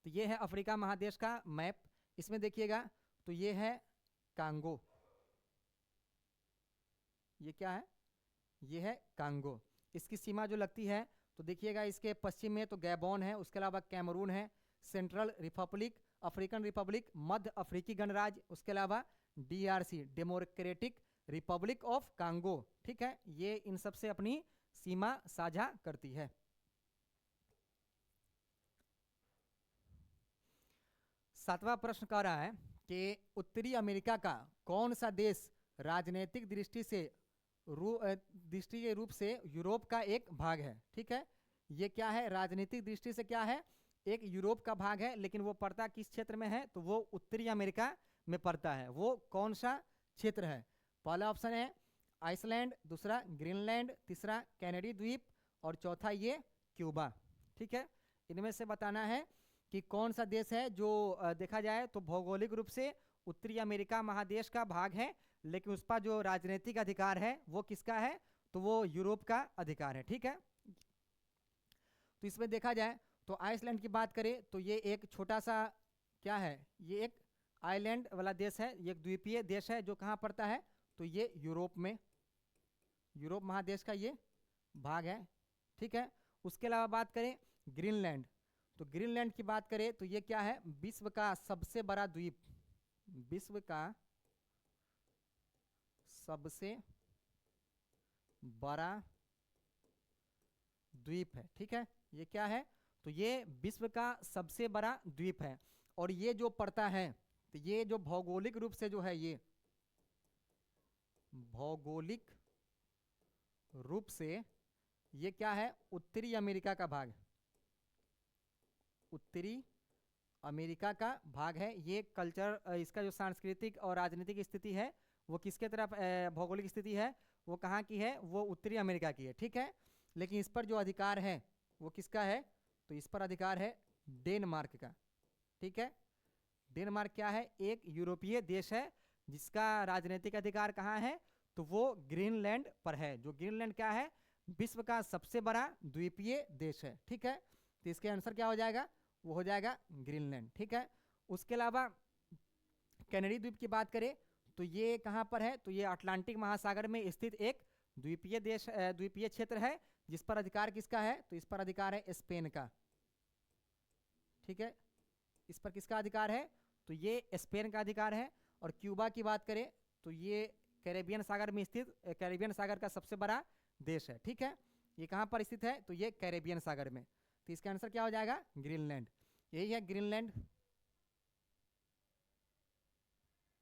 तो ये है अफ्रीका महादेश का मैप। इसमें देखिएगा तो ये है कांगो, ये क्या है? ये है कांगो। इसकी सीमा जो लगती है तो देखिएगा इसके पश्चिम में तो गैबोन है, उसके अलावा कैमरून है, सेंट्रल रिपब्लिक, अफ्रीकन रिपब्लिक, मध्य अफ्रीकी गणराज्य, उसके अलावा DRC democratic Republic of Congo. ठीक है, ये इन सब से अपनी सीमा साझा करती है। सातवां प्रश्न कह रहा है कि उत्तरी अमेरिका का कौन सा देश राजनीतिक दृष्टि के रूप से यूरोप का एक भाग है। ठीक है, ये क्या है? राजनीतिक दृष्टि से क्या है? एक यूरोप का भाग है, लेकिन वो पड़ता किस क्षेत्र में है? तो वो उत्तरी अमेरिका में पड़ता है। वो कौन सा क्षेत्र है? पहला ऑप्शन है आइसलैंड, दूसरा ग्रीनलैंड, तीसरा कैनेडी द्वीप, और चौथा ये क्यूबा। ठीक है, इनमें से बताना है कि कौन सा देश है जो देखा जाए तो भौगोलिक रूप से उत्तरी अमेरिका महादेश का भाग है, लेकिन उस पर जो राजनीतिक अधिकार है वो किसका है? तो वो यूरोप का अधिकार है। ठीक है, तो इसमें देखा जाए तो आइसलैंड की बात करें तो ये एक छोटा सा क्या है? ये एक आइलैंड वाला देश है, ये एक द्वीपीय देश है जो कहाँ पड़ता है? तो ये यूरोप में, यूरोप महादेश का ये भाग है। ठीक है, उसके अलावा बात करें ग्रीनलैंड, तो ग्रीनलैंड की बात करें तो ये क्या है? विश्व का सबसे बड़ा द्वीप, विश्व का सबसे बड़ा द्वीप है। ठीक है, ये क्या है? तो ये विश्व का सबसे बड़ा द्वीप है। और ये जो पड़ता है तो ये जो भौगोलिक रूप से जो है, ये भौगोलिक रूप से ये क्या है? उत्तरी अमेरिका का भाग, उत्तरी अमेरिका का भाग है। ये कल्चर, इसका जो सांस्कृतिक और राजनीतिक स्थिति है वो किसके तरफ भौगोलिक स्थिति है वो कहाँ की है? वो उत्तरी अमेरिका की है। ठीक है, लेकिन इस पर जो अधिकार है वो किसका है? तो इस पर अधिकार है डेनमार्क का। ठीक है, डेनमार्क क्या है? एक यूरोपीय देश है जिसका राजनीतिक अधिकार कहाँ है? तो वो ग्रीनलैंड पर है। जो ग्रीनलैंड क्या है? विश्व का सबसे बड़ा द्वीपीय देश है। ठीक है, तो इसके आंसर क्या हो जाएगा? वो हो जाएगा ग्रीनलैंड। ठीक है, उसके अलावा कैनेडी द्वीप की बात करें तो ये कहाँ पर है? तो ये अटलांटिक महासागर में स्थित एक द्वीपीय देश, द्वीपीय क्षेत्र है जिस पर अधिकार किसका है, तो इस पर अधिकार है स्पेन का। ठीक है, इस पर किसका अधिकार है, तो ये स्पेन का अधिकार है। और क्यूबा की बात करें तो ये कैरेबियन सागर में स्थित, कैरेबियन सागर का सबसे बड़ा देश है। ठीक है, ये कहाँ पर स्थित है, तो ये कैरेबियन सागर में। तो इसका आंसर क्या हो जाएगा, ग्रीनलैंड। यही है ग्रीनलैंड।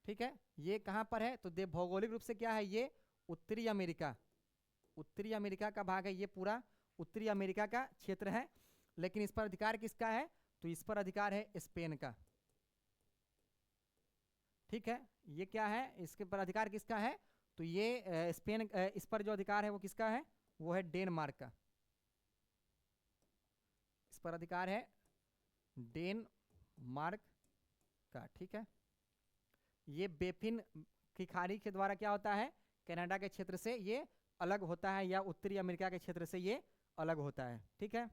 ठीक है, ये कहाँ पर है, तो भौगोलिक रूप से क्या है, ये उत्तरी अमेरिका, उत्तरी अमेरिका का भाग है, ये पूरा उत्तरी अमेरिका का क्षेत्र है। लेकिन इस पर अधिकार किसका है, तो इस पर अधिकार है स्पेन का। ठीक है, ये क्या है, इसके पर अधिकार किसका है, तो ये स्पेन, इस पर जो अधिकार है वो किसका है, वो है डेनमार्क का। इस पर अधिकार है डेनमार्क का। ठीक है, ये बेफिन की खाड़ी के द्वारा क्या होता है, कनाडा के क्षेत्र से ये अलग होता है, या उत्तरी अमेरिका के क्षेत्र से ये अलग होता है। ठीक है,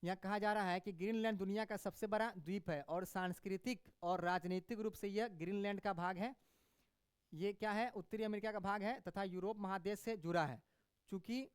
यहाँ कहा जा रहा है कि ग्रीनलैंड दुनिया का सबसे बड़ा द्वीप है और सांस्कृतिक और राजनीतिक रूप से यह ग्रीनलैंड का भाग है। ये क्या है, उत्तरी अमेरिका का भाग है तथा यूरोप महादेश से जुड़ा है। चूंकि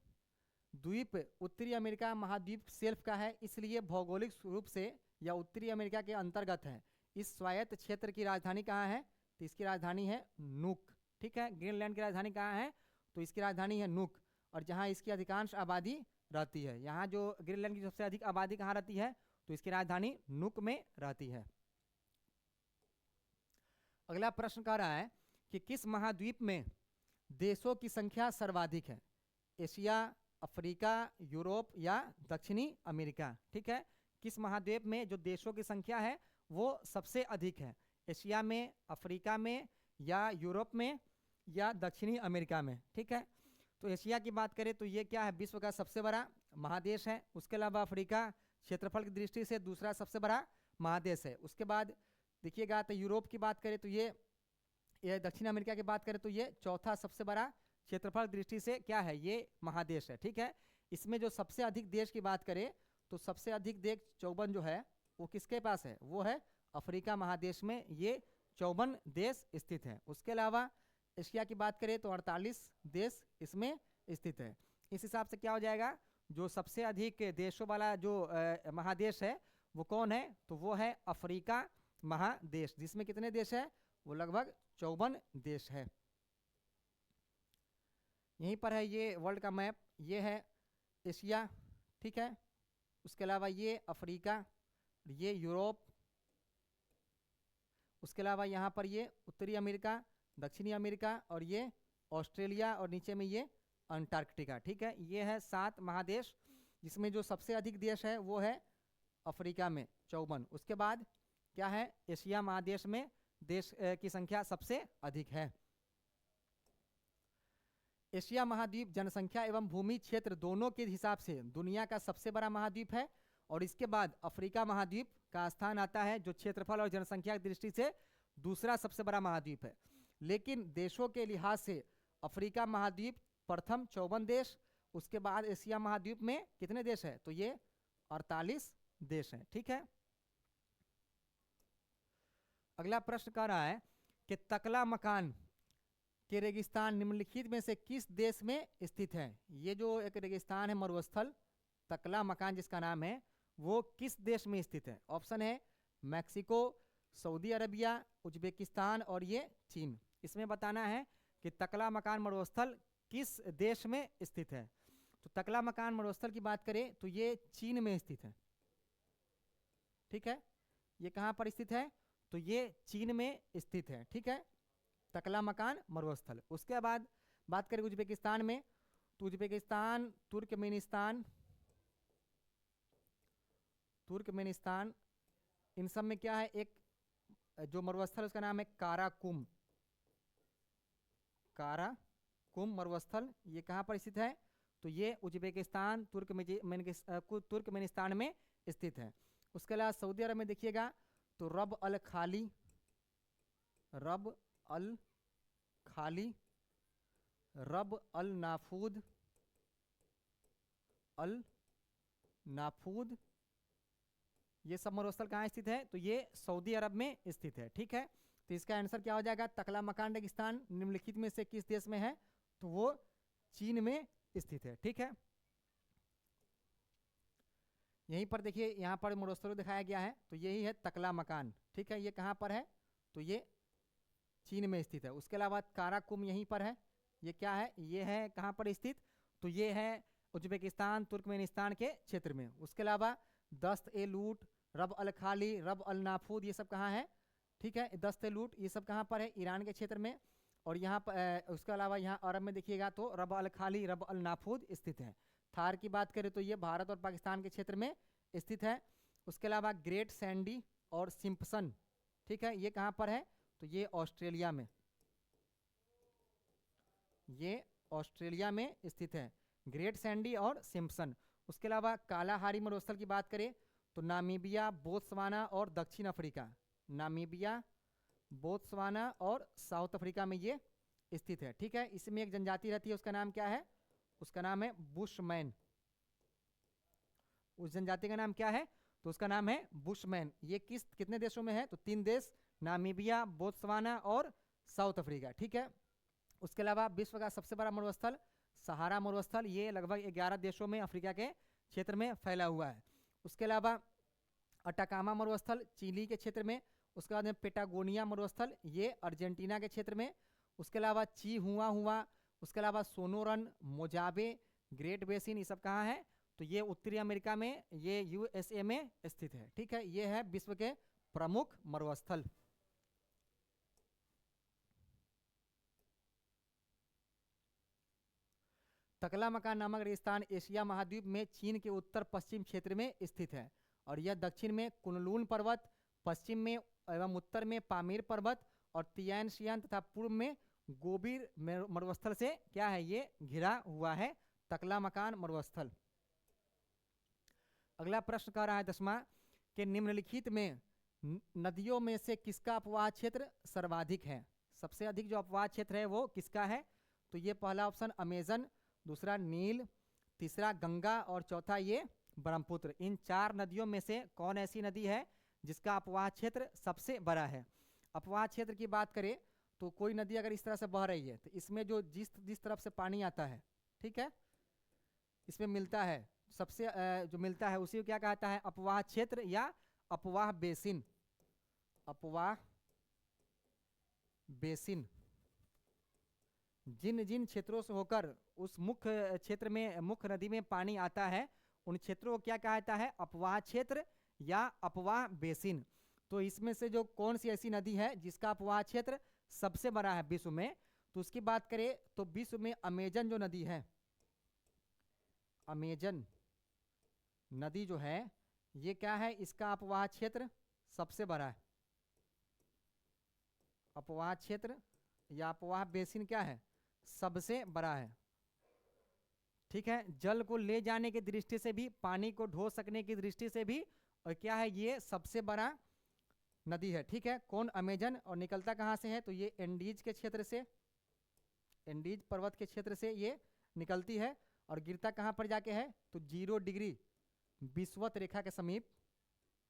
द्वीप उत्तरी अमेरिका महाद्वीप शेल्फ का है, इसलिए भौगोलिक रूप से यह उत्तरी अमेरिका के अंतर्गत है। इस स्वायत्त क्षेत्र की राजधानी कहाँ है, तो इसकी राजधानी है नूक। ठीक है, ग्रीनलैंड की राजधानी कहाँ है, तो इसकी राजधानी है नूक, और जहाँ इसकी अधिकांश आबादी रहती है। यहाँ जो ग्रीनलैंड की सबसे अधिक आबादी कहाँ रहती है, तो इसकी राजधानी नूक में रहती है। अगला प्रश्न कह रहा है कि किस महाद्वीप में देशों की संख्या सर्वाधिक है, एशिया, अफ्रीका, यूरोप या दक्षिणी अमेरिका। ठीक है, किस महाद्वीप में जो देशों की संख्या है वो सबसे अधिक है, एशिया में, अफ्रीका में, या यूरोप में, या दक्षिणी अमेरिका में। ठीक है, तो एशिया की बात करें तो ये क्या है, विश्व का सबसे बड़ा महादेश है। उसके अलावा अफ्रीका क्षेत्रफल की दृष्टि से दूसरा सबसे बड़ा महादेश है। उसके बाद देखिएगा तो यूरोप की बात करें तो ये दक्षिण अमेरिका की बात करें तो ये चौथा सबसे बड़ा क्षेत्रफल की दृष्टि से क्या है, ये महादेश है। ठीक है, इसमें जो सबसे अधिक देश की बात करें तो सबसे अधिक देश 54 जो है वो किसके पास है, वो है अफ्रीका महादेश में, ये 54 देश स्थित है। उसके अलावा एशिया की बात करें तो 48 देश इसमें स्थित है। इस हिसाब से क्या हो जाएगा, जो सबसे अधिक देशों वाला जो महादेश है वो कौन है, तो वो है अफ्रीका महादेश, जिसमें कितने देश है, वो लगभग 54 देश है। यहीं पर है ये वर्ल्ड का मैप, ये है एशिया। ठीक है, उसके अलावा ये अफ्रीका, ये यूरोप, उसके अलावा यहाँ पर ये उत्तरी अमेरिका, दक्षिणी अमेरिका, और ये ऑस्ट्रेलिया, और नीचे में ये अंटार्कटिका। ठीक है, ये है 7 महादेश, जिसमें जो सबसे अधिक देश है वो है अफ्रीका में 54। उसके बाद क्या है, एशिया महादेश में देश की संख्या सबसे अधिक है। एशिया महाद्वीप जनसंख्या एवं भूमि क्षेत्र दोनों के हिसाब से दुनिया का सबसे बड़ा महाद्वीप है, और इसके बाद अफ्रीका महाद्वीप का स्थान आता है, जो क्षेत्रफल और जनसंख्या की दृष्टि से दूसरा सबसे बड़ा महाद्वीप है। लेकिन देशों के लिहाज से अफ्रीका महाद्वीप प्रथम 54 देश, उसके बाद एशिया महाद्वीप में कितने देश है, तो ये 48 देश हैं। ठीक है, अगला प्रश्न कह रहा है कि तकला मकान के रेगिस्तान निम्नलिखित में से किस देश में स्थित है। ये जो एक रेगिस्तान है मरुस्थल तकला मकान जिसका नाम है, वो किस देश में स्थित है। ऑप्शन है मैक्सिको, सऊदी अरबिया, उज्बेकिस्तान और ये चीन। इसमें बताना है कि तकला मकान मरुस्थल किस देश में स्थित है। तो तकला मकान मरुस्थल की बात करें तो ये चीन में स्थित है। ठीक है, ये कहाँ पर स्थित है, तो ये चीन में स्थित है। ठीक है, तकला मकान मरुस्थल। उसके बाद बात करें उज्बेकिस्तान में, तो उज्बेकिस्तान, तुर्कमेनिस्तान, इन सब में क्या है, एक जो मरुस्थल उसका नाम है काराकुम मरुस्थल। ये कहाँ पर स्थित है, तो ये उज्बेकिस्तान, तुर्कमेनिस्तान में स्थित है। उसके अलावा सऊदी अरब में देखिएगा तो रब अल खाली, रब अल नाफूद, ये सब मरुस्थल कहाँ स्थित है, तो ये सऊदी अरब में स्थित है। ठीक है, तो इसका आंसर क्या हो जाएगा, तकलामकान रेगिस्तान निम्नलिखित में से किस देश में है, तो वो चीन में स्थित है। ठीक है, यहीं पर देखिए, यहाँ पर मरुस्थल दिखाया गया है, तो यही है तकलामकान। ठीक है, ये कहाँ पर है, तो ये चीन में स्थित है। उसके अलावा काराकुम यहीं पर है, ये क्या है, ये है कहाँ पर स्थित, तो ये है उज्बेकिस्तान तुर्कमेनिस्तान के क्षेत्र में। उसके अलावा दस्त ए लूट, रब अल खाली, रब अल नाफूद, ये सब कहाँ है, ठीक है, दस्त ए लूट ये सब कहाँ पर है, ईरान के क्षेत्र में। और यहाँ पर उसके अलावा यहाँ अरब में देखिएगा तो रब अल खाली, रब अल नाफूद स्थित है। थार की बात करें तो ये भारत और पाकिस्तान के क्षेत्र में स्थित है। उसके अलावा ग्रेट सैंडी और सिम्पसन, ठीक है, ये कहाँ पर है, तो ये ऑस्ट्रेलिया में, ये ऑस्ट्रेलिया में स्थित है, ग्रेट सैंडी और सिम्पसन। उसके अलावा कालाहारी मरुस्थल की बात करें तो नामीबिया, बोत्सवाना और दक्षिण अफ्रीका, नामीबिया, बोत्सवाना और साउथ अफ्रीका में ये स्थित है। ठीक है, इसमें एक जनजाति रहती है, उसका नाम क्या है, उसका नाम है बुशमैन। उस जनजाति का नाम क्या है, तो उसका नाम है बुशमैन। ये कितने देशों में है, तो 3 देश, नामीबिया, बोत्सवाना और साउथ अफ्रीका। ठीक है, उसके अलावा विश्व का सबसे बड़ा मरुस्थल सहारा मरुस्थल, ये लगभग 11 देशों में अफ्रीका के क्षेत्र में फैला हुआ है। उसके अलावा अटाकामा मरुस्थल चिली के क्षेत्र में। उसके बाद में पेटागोनिया मरुस्थल, ये अर्जेंटीना के क्षेत्र में। उसके अलावा ची हुआ हुआ, उसके अलावा सोनोरन, मोजाबे, ग्रेट बेसिन, ये सब कहाँ है, तो ये उत्तरी अमेरिका में, ये यूएसए में स्थित है। ठीक है, ये है विश्व के प्रमुख मरुस्थल। तकलामकान नामक रेगिस्तान एशिया महाद्वीप में चीन के उत्तर पश्चिम क्षेत्र में स्थित है। और यह दक्षिण में कुनलुन पर्वत, पश्चिम में एवं उत्तर में पामीर पर्वत और तियान शियान तथा पूर्व में गोबीर मरुस्थल से क्या है, ये घिरा हुआ है तकलामकान मरुस्थल। अगला प्रश्न कह रहा है 10वां कि निम्नलिखित में नदियों में से किसका अपवाह क्षेत्र सर्वाधिक है। सबसे अधिक जो अपवाह क्षेत्र है वो किसका है, तो ये पहला ऑप्शन अमेजन, दूसरा नील, तीसरा गंगा और चौथा ये ब्रह्मपुत्र। इन 4 नदियों में से कौन ऐसी नदी है जिसका अपवाह क्षेत्र सबसे बड़ा है। अपवाह क्षेत्र की बात करें तो कोई नदी अगर इस तरह से बह रही है तो इसमें जो जिस तरफ से पानी आता है, ठीक है, इसमें मिलता है, सबसे जो मिलता है उसी को क्या कहता है, अपवाह क्षेत्र या अपवाह बेसिन। अपवाह बेसिन जिन जिन क्षेत्रों से होकर उस मुख्य क्षेत्र में, मुख्य नदी में पानी आता है, उन क्षेत्रों को क्या कहता है, अपवाह क्षेत्र या अपवाह बेसिन। तो इसमें से जो कौन सी ऐसी नदी है जिसका अपवाह क्षेत्र सबसे बड़ा है विश्व में, तो उसकी बात करें तो विश्व में अमेजन जो नदी है, अमेजन नदी जो है ये क्या है, इसका अपवाह क्षेत्र सबसे बड़ा है। अपवाह क्षेत्र या अपवाह बेसिन क्या है, सबसे बड़ा है। ठीक है, जल को ले जाने की दृष्टि से भी, पानी को ढो सकने की दृष्टि से भी, और क्या है, ये सबसे बड़ा नदी है। ठीक है, कौन, अमेजन। और निकलता कहाँ से है, तो ये एंडीज के क्षेत्र से, एंडीज पर्वत के क्षेत्र से ये निकलती है। और गिरता कहाँ पर जाके है, तो 0 डिग्री विषुवत रेखा के समीप,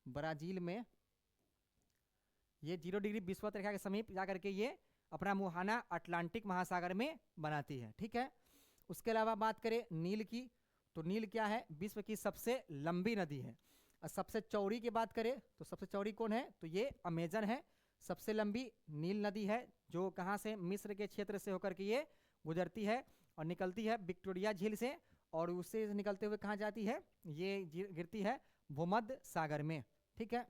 ब्राजील में, ये 0 डिग्री विषुवत रेखा के समीप जाकर के ये अपना मुहाना अटलांटिक महासागर में बनाती है। ठीक है, उसके अलावा बात करें नील की, तो नील क्या है, विश्व की सबसे लंबी नदी है। और सबसे चौड़ी की बात करें तो सबसे चौड़ी कौन है, तो ये अमेजन है। सबसे लंबी नील नदी है जो कहाँ से, मिस्र के क्षेत्र से होकर के ये गुजरती है और निकलती है विक्टोरिया झील से, और उससे निकलते हुए कहाँ जाती है, ये गिरती है भूमध्य सागर में। ठीक है,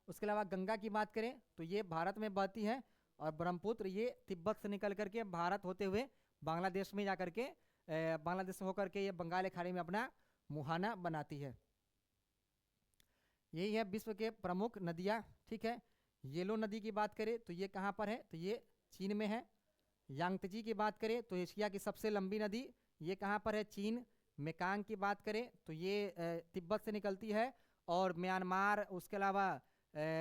उसके अलावा गंगा की बात करें तो ये भारत में बहती है, और ब्रह्मपुत्र ये तिब्बत से निकल करके भारत होते हुए बांग्लादेश में जाकर के, बांग्लादेश से होकर के ये बंगाल खाड़ी में अपना मुहाना बनाती है। यही है विश्व के प्रमुख नदियाँ। ठीक है, येलो नदी की बात करें तो ये कहाँ पर है, तो ये चीन में है। यांगत्जी की बात करें तो एशिया की सबसे लंबी नदी, ये कहाँ पर है, चीन। मेकांग की बात करें तो ये तिब्बत से निकलती है और म्यांमार, उसके अलावा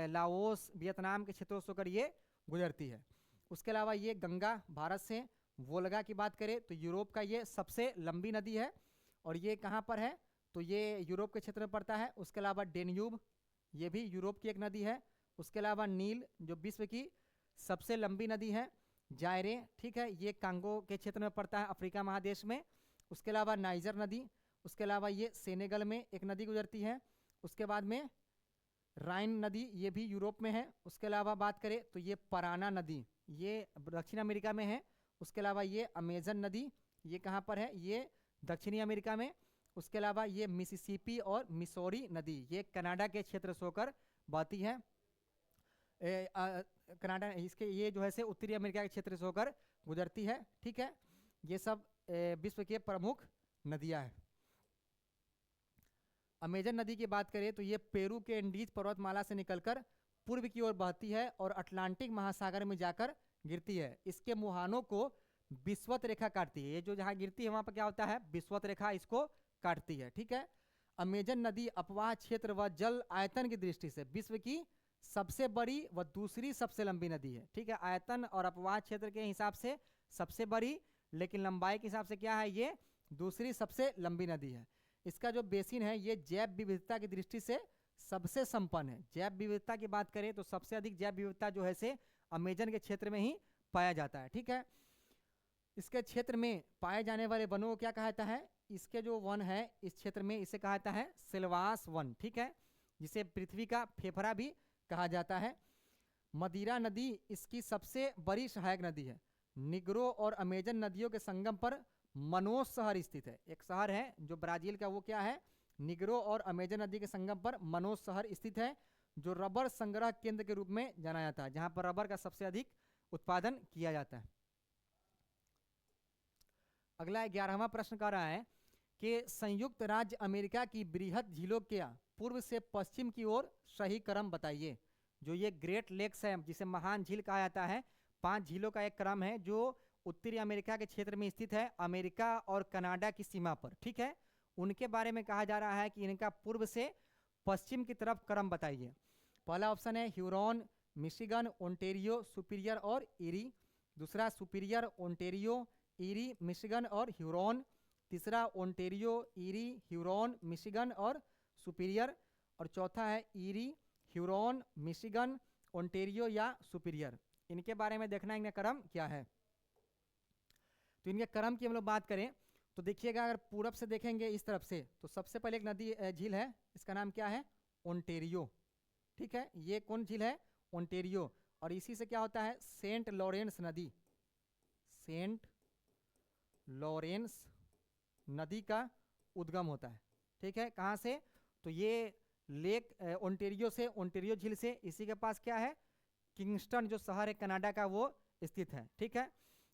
लाओस, वियतनाम के क्षेत्रों से होकर ये गुजरती है। उसके अलावा ये गंगा भारत से। वोल्गा की बात करें तो यूरोप का ये सबसे लंबी नदी है, और ये कहाँ पर है, तो ये यूरोप के क्षेत्र में पड़ता है। उसके अलावा डेन्यूब, ये भी यूरोप की एक नदी है। उसके अलावा नील जो विश्व की सबसे लंबी नदी है। जायरे, ठीक है, ये कांगो के क्षेत्र में पड़ता है, अफ्रीका महादेश में। उसके अलावा नाइजर नदी, उसके अलावा ये सेनेगल में एक नदी गुजरती है। उसके बाद में राइन नदी, ये भी यूरोप में है। उसके अलावा बात करें तो ये पराना नदी, ये दक्षिण अमेरिका में है। उसके अलावा ये अमेजन नदी, ये कहाँ पर है, ये दक्षिणी अमेरिका में। उसके अलावा ये मिसिसिपी और मिसौरी नदी, ये कनाडा के क्षेत्र से होकर बहती है। कनाडा इसके ये जो है से उत्तरी अमेरिका के क्षेत्र से होकर गुजरती है, ठीक है। ये सब विश्व के प्रमुख नदियां हैं। अमेजन नदी की बात करें तो ये पेरू के एंडीज पर्वतमाला से निकलकर पूर्व की ओर बहती है और अटलांटिक महासागर में जाकर गिरती है। इसके मुहानों को विषुवत रेखा काटती है, ये जो जहाँ गिरती है वहां पर क्या होता है, विषुवत रेखा इसको काटती है, ठीक है। अमेजन नदी अपवाह क्षेत्र व जल आयतन की दृष्टि से विश्व की सबसे बड़ी व दूसरी सबसे लंबी नदी है, ठीक है। आयतन और अपवाह क्षेत्र के हिसाब से सबसे बड़ी, लेकिन लंबाई के हिसाब से क्या है, ये दूसरी सबसे लंबी नदी है। इसका जो बेसिन है ये जैव विविधता की दृष्टि से सबसे संपन्न है। जैव विविधता की बात करें तो सबसे अधिक जैव विविधता जो है से अमेजन के क्षेत्र में ही पाया जाता है, ठीक है। इसके क्षेत्र में पाए जाने वाले वनों को क्या कहा जाता है, इसके जो वन है इस क्षेत्र में इसे कहा जाता है सिल्वास वन, ठीक है, जिसे पृथ्वी का फेफड़ा भी कहा जाता है। मदिरा नदी इसकी सबसे बड़ी सहायक नदी है। निग्रो और अमेजन नदियों के संगम पर मनोस शहर स्थित है। एक शहर है जो ब्राजील का, वो क्या है, निग्रो और अमेजन नदी के संगम पर मनोस शहर स्थित है, जो रबर संग्रह केंद्र के रूप में जाना जाता है, जहां पर रबर का सबसे अधिक उत्पादन किया जाता है। अगला 11वां प्रश्न कह रहा है कि संयुक्त राज्य अमेरिका की बृहद झीलों के पूर्व से पश्चिम की ओर सही क्रम बताइए। जो ये ग्रेट लेक्स है जिसे महान झील कहा जाता है, 5 झीलों का एक क्रम है जो उत्तरी अमेरिका के क्षेत्र में स्थित है, अमेरिका और कनाडा की सीमा पर, ठीक है। उनके बारे में कहा जा रहा है कि इनका पूर्व से पश्चिम की तरफ क्रम बताइए। पहला ऑप्शन है ह्यूरॉन, मिशिगन, ओंटेरियो, सुपीरियर और ईरी। दूसरा सुपीरियर, ओंटेरियो, ईरी, मिशिगन और ह्यूरॉन। तीसरा ओंटेरियो, ईरी, ह्यूरॉन, मिशिगन और सुपीरियर। और चौथा है ईरी, ह्यूरॉन, मिशिगन, ओंटेरियो या सुपीरियर। इनके बारे में देखना इनका क्रम क्या है। तो इनके क्रम की हम लोग बात करें तो देखिएगा, अगर पूरब से देखेंगे इस तरफ से तो सबसे पहले एक नदी झील है, इसका नाम क्या है, ओंटेरियो, ठीक है। ये कौन झील है, ओंटेरियो। और इसी से क्या होता है, सेंट लॉरेंस नदी, सेंट लॉरेंस नदी का उद्गम होता है, ठीक है। कहाँ से, तो ये लेक ओंटेरियो से, ओंटेरियो झील से। इसी के पास क्या है, किंगस्टन जो शहर है कनाडा का वो स्थित है, ठीक है।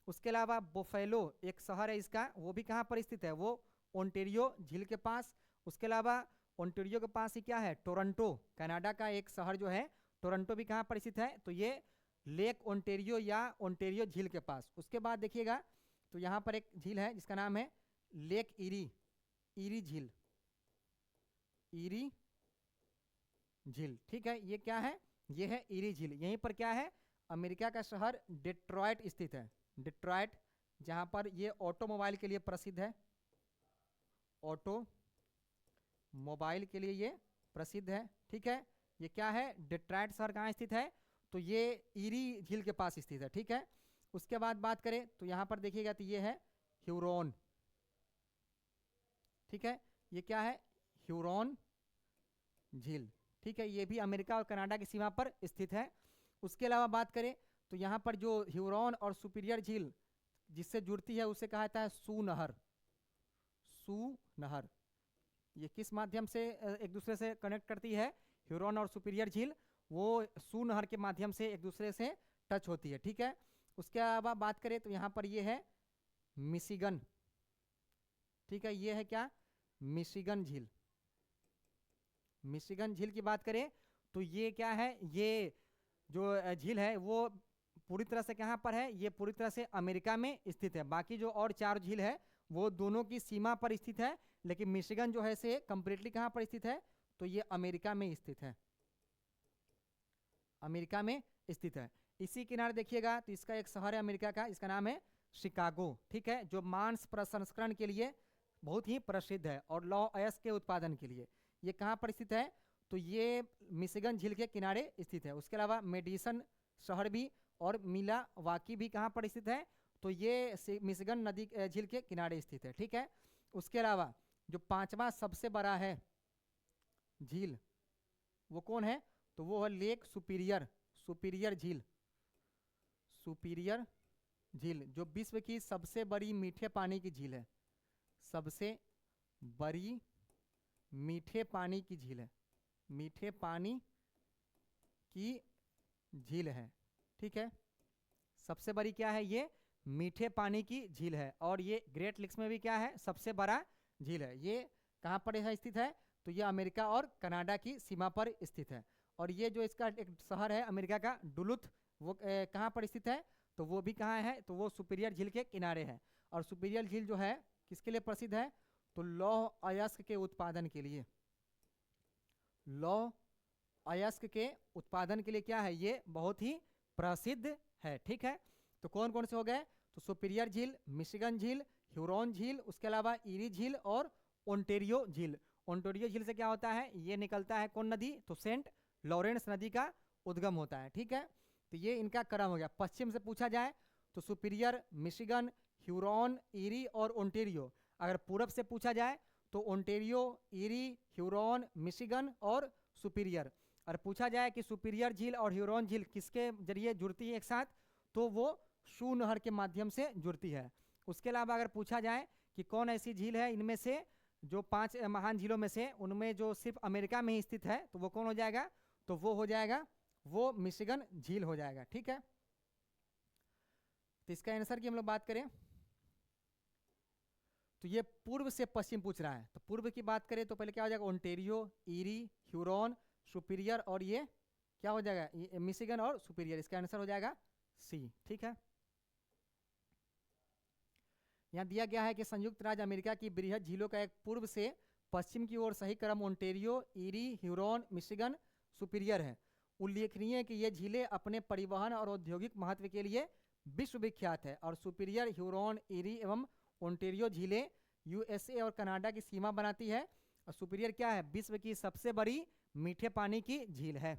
उसके अलावा बोफेलो एक शहर है इसका, वो भी कहाँ पर स्थित है, वो ओंटेरियो झील के पास। उसके अलावा ओंटेरियो के पास ही क्या है, टोरंटो, कनाडा का एक शहर जो है टोरंटो भी कहाँ पर स्थित है, तो ये लेक ओंटेरियो या ओंटेरियो झील के पास। उसके बाद देखिएगा तो यहाँ पर एक झील है जिसका नाम है लेक ईरी, ईरी झील, ईरी झील, ठीक है। ये क्या है, ये है ईरी झील। यहीं पर क्या है, अमेरिका का शहर डिट्रॉयट स्थित है, डिट्रॉयट, जहां पर ये ऑटोमोबाइल के लिए प्रसिद्ध है, ऑटो मोबाइल के लिए ये प्रसिद्ध है, ठीक है। ये क्या है, डिट्रॉयट शहर कहाँ स्थित है, तो ये ईरी झील के पास स्थित है, ठीक है। उसके बाद बात करें तो यहाँ पर देखिएगा तो ये है ह्यूरॉन, ठीक है। ये क्या है, ह्यूरॉन झील, ठीक है। ये भी अमेरिका और कनाडा की सीमा पर स्थित है। उसके अलावा बात करें तो यहाँ पर जो ह्यूरॉन और सुपीरियर झील जिससे जुड़ती है उसे कहा जाता है सू नहर, सू नहर। ये किस माध्यम से एक दूसरे से कनेक्ट करती है, ह्यूरॉन और सुपीरियर झील वो सू नहर के माध्यम से एक दूसरे से टच होती है, ठीक है। उसके अलावा बात करें तो यहाँ पर ये है मिशिगन, ठीक है। ये है क्या, मिशिगन झील। मिशिगन झील की बात करें तो ये क्या है, ये जो झील है वो पूरी तरह से कहाँ पर है, ये पूरी तरह से अमेरिका में स्थित है। बाकी जो और 4 झील है वो दोनों की सीमा पर स्थित है, लेकिन मिशिगन जो है से कंप्लीटली कहाँ पर स्थित है, तो ये अमेरिका में स्थित है, अमेरिका में स्थित है। इसी किनारे देखिएगा तो इसका एक शहर है अमेरिका का, इसका नाम है शिकागो, ठीक है, जो मांस प्रसंस्करण के लिए बहुत ही प्रसिद्ध है और लौह अयस्क के उत्पादन के लिए। ये कहाँ पर स्थित है, तो ये मिशिगन झील के किनारे स्थित है। उसके अलावा मेडिसन शहर भी और मिलावाकी भी कहाँ पर स्थित है, तो ये मिशिगन नदी झील के किनारे स्थित है। ठीक है, उसके अलावा जो पांचवा सबसे बड़ा है झील वो कौन है, तो वो है लेक सुपीरियर, सुपीरियर झील, सुपीरियर झील जो विश्व की सबसे बड़ी मीठे पानी की झील है, सबसे बड़ी मीठे पानी की झील है, मीठे पानी की झील है। ठीक है, सबसे बड़ी क्या है, ये मीठे पानी की झील है। और ये ग्रेट लेक्स में भी क्या है, सबसे बड़ा झील है। ये कहाँ पर है स्थित है, तो ये अमेरिका और कनाडा की सीमा पर स्थित है। और ये जो इसका एक शहर है अमेरिका का डुलुथ, वो कहाँ पर स्थित है, तो वो भी कहाँ है, तो वो सुपीरियर झील के किनारे है। और सुपीरियर झील जो है किसके लिए प्रसिद्ध है, तो लौह अयस्क के उत्पादन के लिए, लौह अयस्क के उत्पादन के लिए क्या है, ये बहुत ही प्रसिद्ध है। ठीक है, तो कौन कौन से हो गए, तो सुपीरियर झील, मिशिगन झील, ह्यूरॉन झील, उसके अलावा ईरी झील और ओंटेरियो झील। ओंटेरियो झील से क्या होता है, ये निकलता है कौन नदी, तो सेंट लॉरेंस नदी का उद्गम होता है। ठीक है, तो ये इनका क्रम हो गया। पश्चिम से पूछा जाए तो सुपीरियर, मिशिगन, ह्यूरॉन, ईरी और ओंटेरियो। अगर पूरब से पूछा जाए तो ओंटेरियो, ईरी, ह्यूरॉन, मिशिगन और सुपीरियर। और पूछा जाए कि सुपीरियर झील और ह्यूरॉन झील किसके जरिए जुड़ती है एक साथ, तो वो शू नहर के माध्यम से जुड़ती है। उसके अलावा अगर पूछा जाए कि कौन ऐसी झील है इनमें से जो 5 महान झीलों में से उनमें जो सिर्फ अमेरिका में ही स्थित है, तो वो कौन हो जाएगा, तो वो हो जाएगा वो मिशिगन झील हो जाएगा। ठीक है, तो इसका आंसर की हम लोग बात करें तो ये पूर्व से पश्चिम पूछ रहा है, तो पूर्व की बात करें तो पहले क्या हो जाएगा, ओंटेरियो, ईरी, ह्यूरॉन, सुपीरियर और ये क्या हो जाएगा, ये मिशिगन और सुपीरियर। इसका आंसर हो जाएगा सी। ठीक है, यहाँ दिया गया है कि संयुक्त राज्य अमेरिका की बृहद झीलों का एक पूर्व से पश्चिम की ओर सही क्रम Ontario, eerie, Huron, Michigan, superior है। उल्लेखनीय है कि ये झीलें अपने परिवहन और औद्योगिक महत्व के लिए विश्वविख्यात है। और सुपीरियर, ह्यूरॉन, ईरी एवं ओंटेरियो झीलें यूएसए और कनाडा की सीमा बनाती है। और सुपीरियर क्या है, विश्व की सबसे बड़ी मीठे पानी की झील है।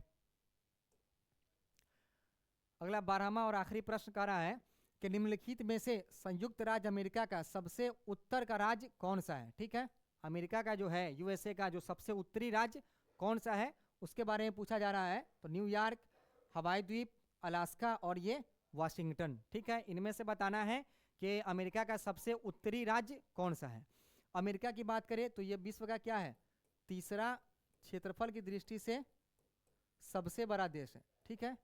अगला 12वां और आखिरी प्रश्न कह रहा है कि निम्नलिखित में से संयुक्त राज्य अमेरिका का सबसे उत्तर का राज्य कौन सा है। ठीक है, अमेरिका का जो है यूएसए का जो सबसे उत्तरी राज्य कौन सा है उसके बारे में पूछा जा रहा है। तो न्यूयॉर्क, हवाई द्वीप, अलास्का और ये वाशिंगटन। ठीक है, इनमें से बताना है कि अमेरिका का सबसे उत्तरी राज्य कौन सा है। अमेरिका की बात करें तो ये विश्व का क्या है, तीसरा क्षेत्रफल की दृष्टि से सबसे बड़ा देश है। ठीक है,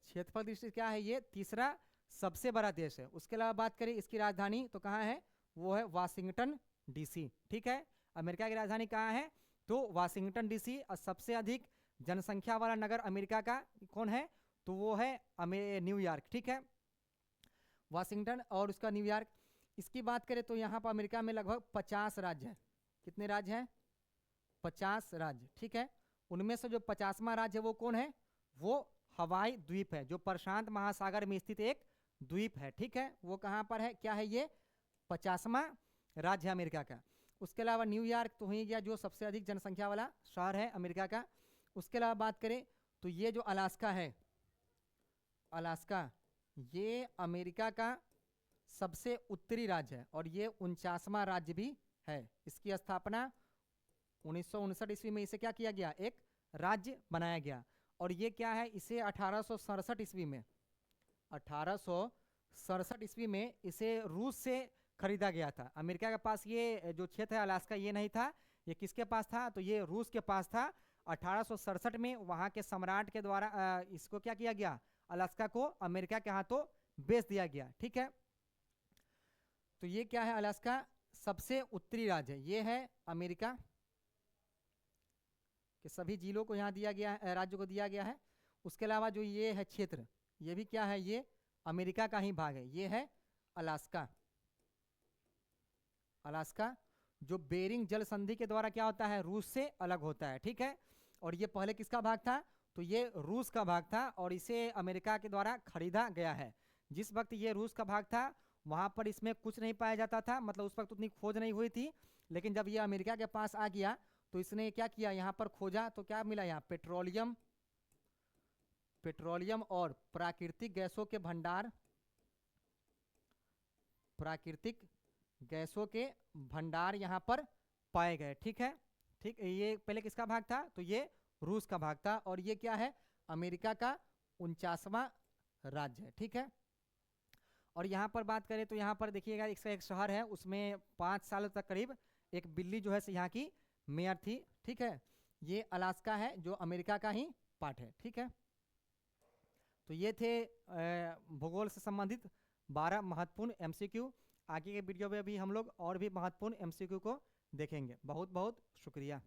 क्षेत्रफल दृष्टि से क्या है, ये तीसरा सबसे बड़ा देश है। उसके अलावा बात करें इसकी राजधानी तो कहाँ है, वो है वाशिंगटन डीसी। ठीक है, अमेरिका की राजधानी कहाँ है, तो वाशिंगटन डीसी। और सबसे अधिक जनसंख्या वाला नगर अमेरिका का कौन है, तो वो है न्यूयॉर्क। ठीक है, वाशिंगटन और उसका न्यूयॉर्क। इसकी बात करें तो यहाँ पर अमेरिका में लगभग 50 राज्य हैं। कितने राज्य हैं, 50 राज्य। ठीक है, उनमें से जो 50वां राज्य है वो कौन है, वो हवाई द्वीप है, जो प्रशांत महासागर में स्थित एक द्वीप है। ठीक है, वो कहाँ पर है, क्या है, ये 50वां राज्य है अमेरिका का। उसके अलावा न्यूयॉर्क तो ही गया जो सबसे अधिक जनसंख्या वाला शहर है अमेरिका का। उसके अलावा बात करें तो ये जो अलास्का है, अलास्का ये अमेरिका का सबसे उत्तरी राज्य है और ये 49वां राज्य भी है। इसकी स्थापना 1959 ईस्वी में इसे क्या किया गया, एक राज्य बनाया गया। और ये क्या है, इसे 1867 ईस्वी में 1867 ईस्वी में इसे रूस से खरीदा गया था। अमेरिका के पास ये जो क्षेत्र है अलास्का ये नहीं था, ये किसके पास था, तो ये रूस के पास था। 1867 में वहाँ के सम्राट के द्वारा इसको क्या किया गया, अलास्का को अमेरिका के हाथों बेच दिया गया। ठीक है, तो ये क्या है, अलास्का सबसे उत्तरी राज्य, ये है अमेरिका के सभी जिलों को यहाँ दिया गया, राज्यों को दिया गया है। उसके अलावा जो ये है क्षेत्र, ये भी क्या है, ये अमेरिका का ही भाग है, ये है अलास्का। अलास्का जो बेरिंग जल संधि के द्वारा क्या होता है, रूस से अलग होता है। ठीक है, और ये पहले किसका भाग था, तो ये रूस का भाग था और इसे अमेरिका के द्वारा खरीदा गया है। जिस वक्त ये रूस का भाग था वहाँ पर इसमें कुछ नहीं पाया जाता था, मतलब उस वक्त उतनी खोज नहीं हुई थी। लेकिन जब ये अमेरिका के पास आ गया तो इसने क्या किया, यहाँ पर खोजा तो क्या मिला, यहाँ पेट्रोलियम, पेट्रोलियम और प्राकृतिक गैसों के भंडार, प्राकृतिक गैसों के भंडार यहाँ पर पाए गए। ठीक है, ठीक, ये पहले किसका भाग था, तो ये रूस का भाग था, और ये क्या है, अमेरिका का 49वां राज्य है। ठीक है, और यहाँ पर बात करें तो यहाँ पर देखिएगा इसका एक शहर है, उसमें 5 सालों तक करीब एक बिल्ली जो है यहाँ की मेयर थी। ठीक है, ये अलास्का है जो अमेरिका का ही पार्ट है। ठीक है, तो ये थे भूगोल से संबंधित 12 महत्वपूर्ण एमसीक्यू। आगे के वीडियो में भी हम लोग और भी महत्वपूर्ण एमसीक्यू को देखेंगे। बहुत बहुत शुक्रिया।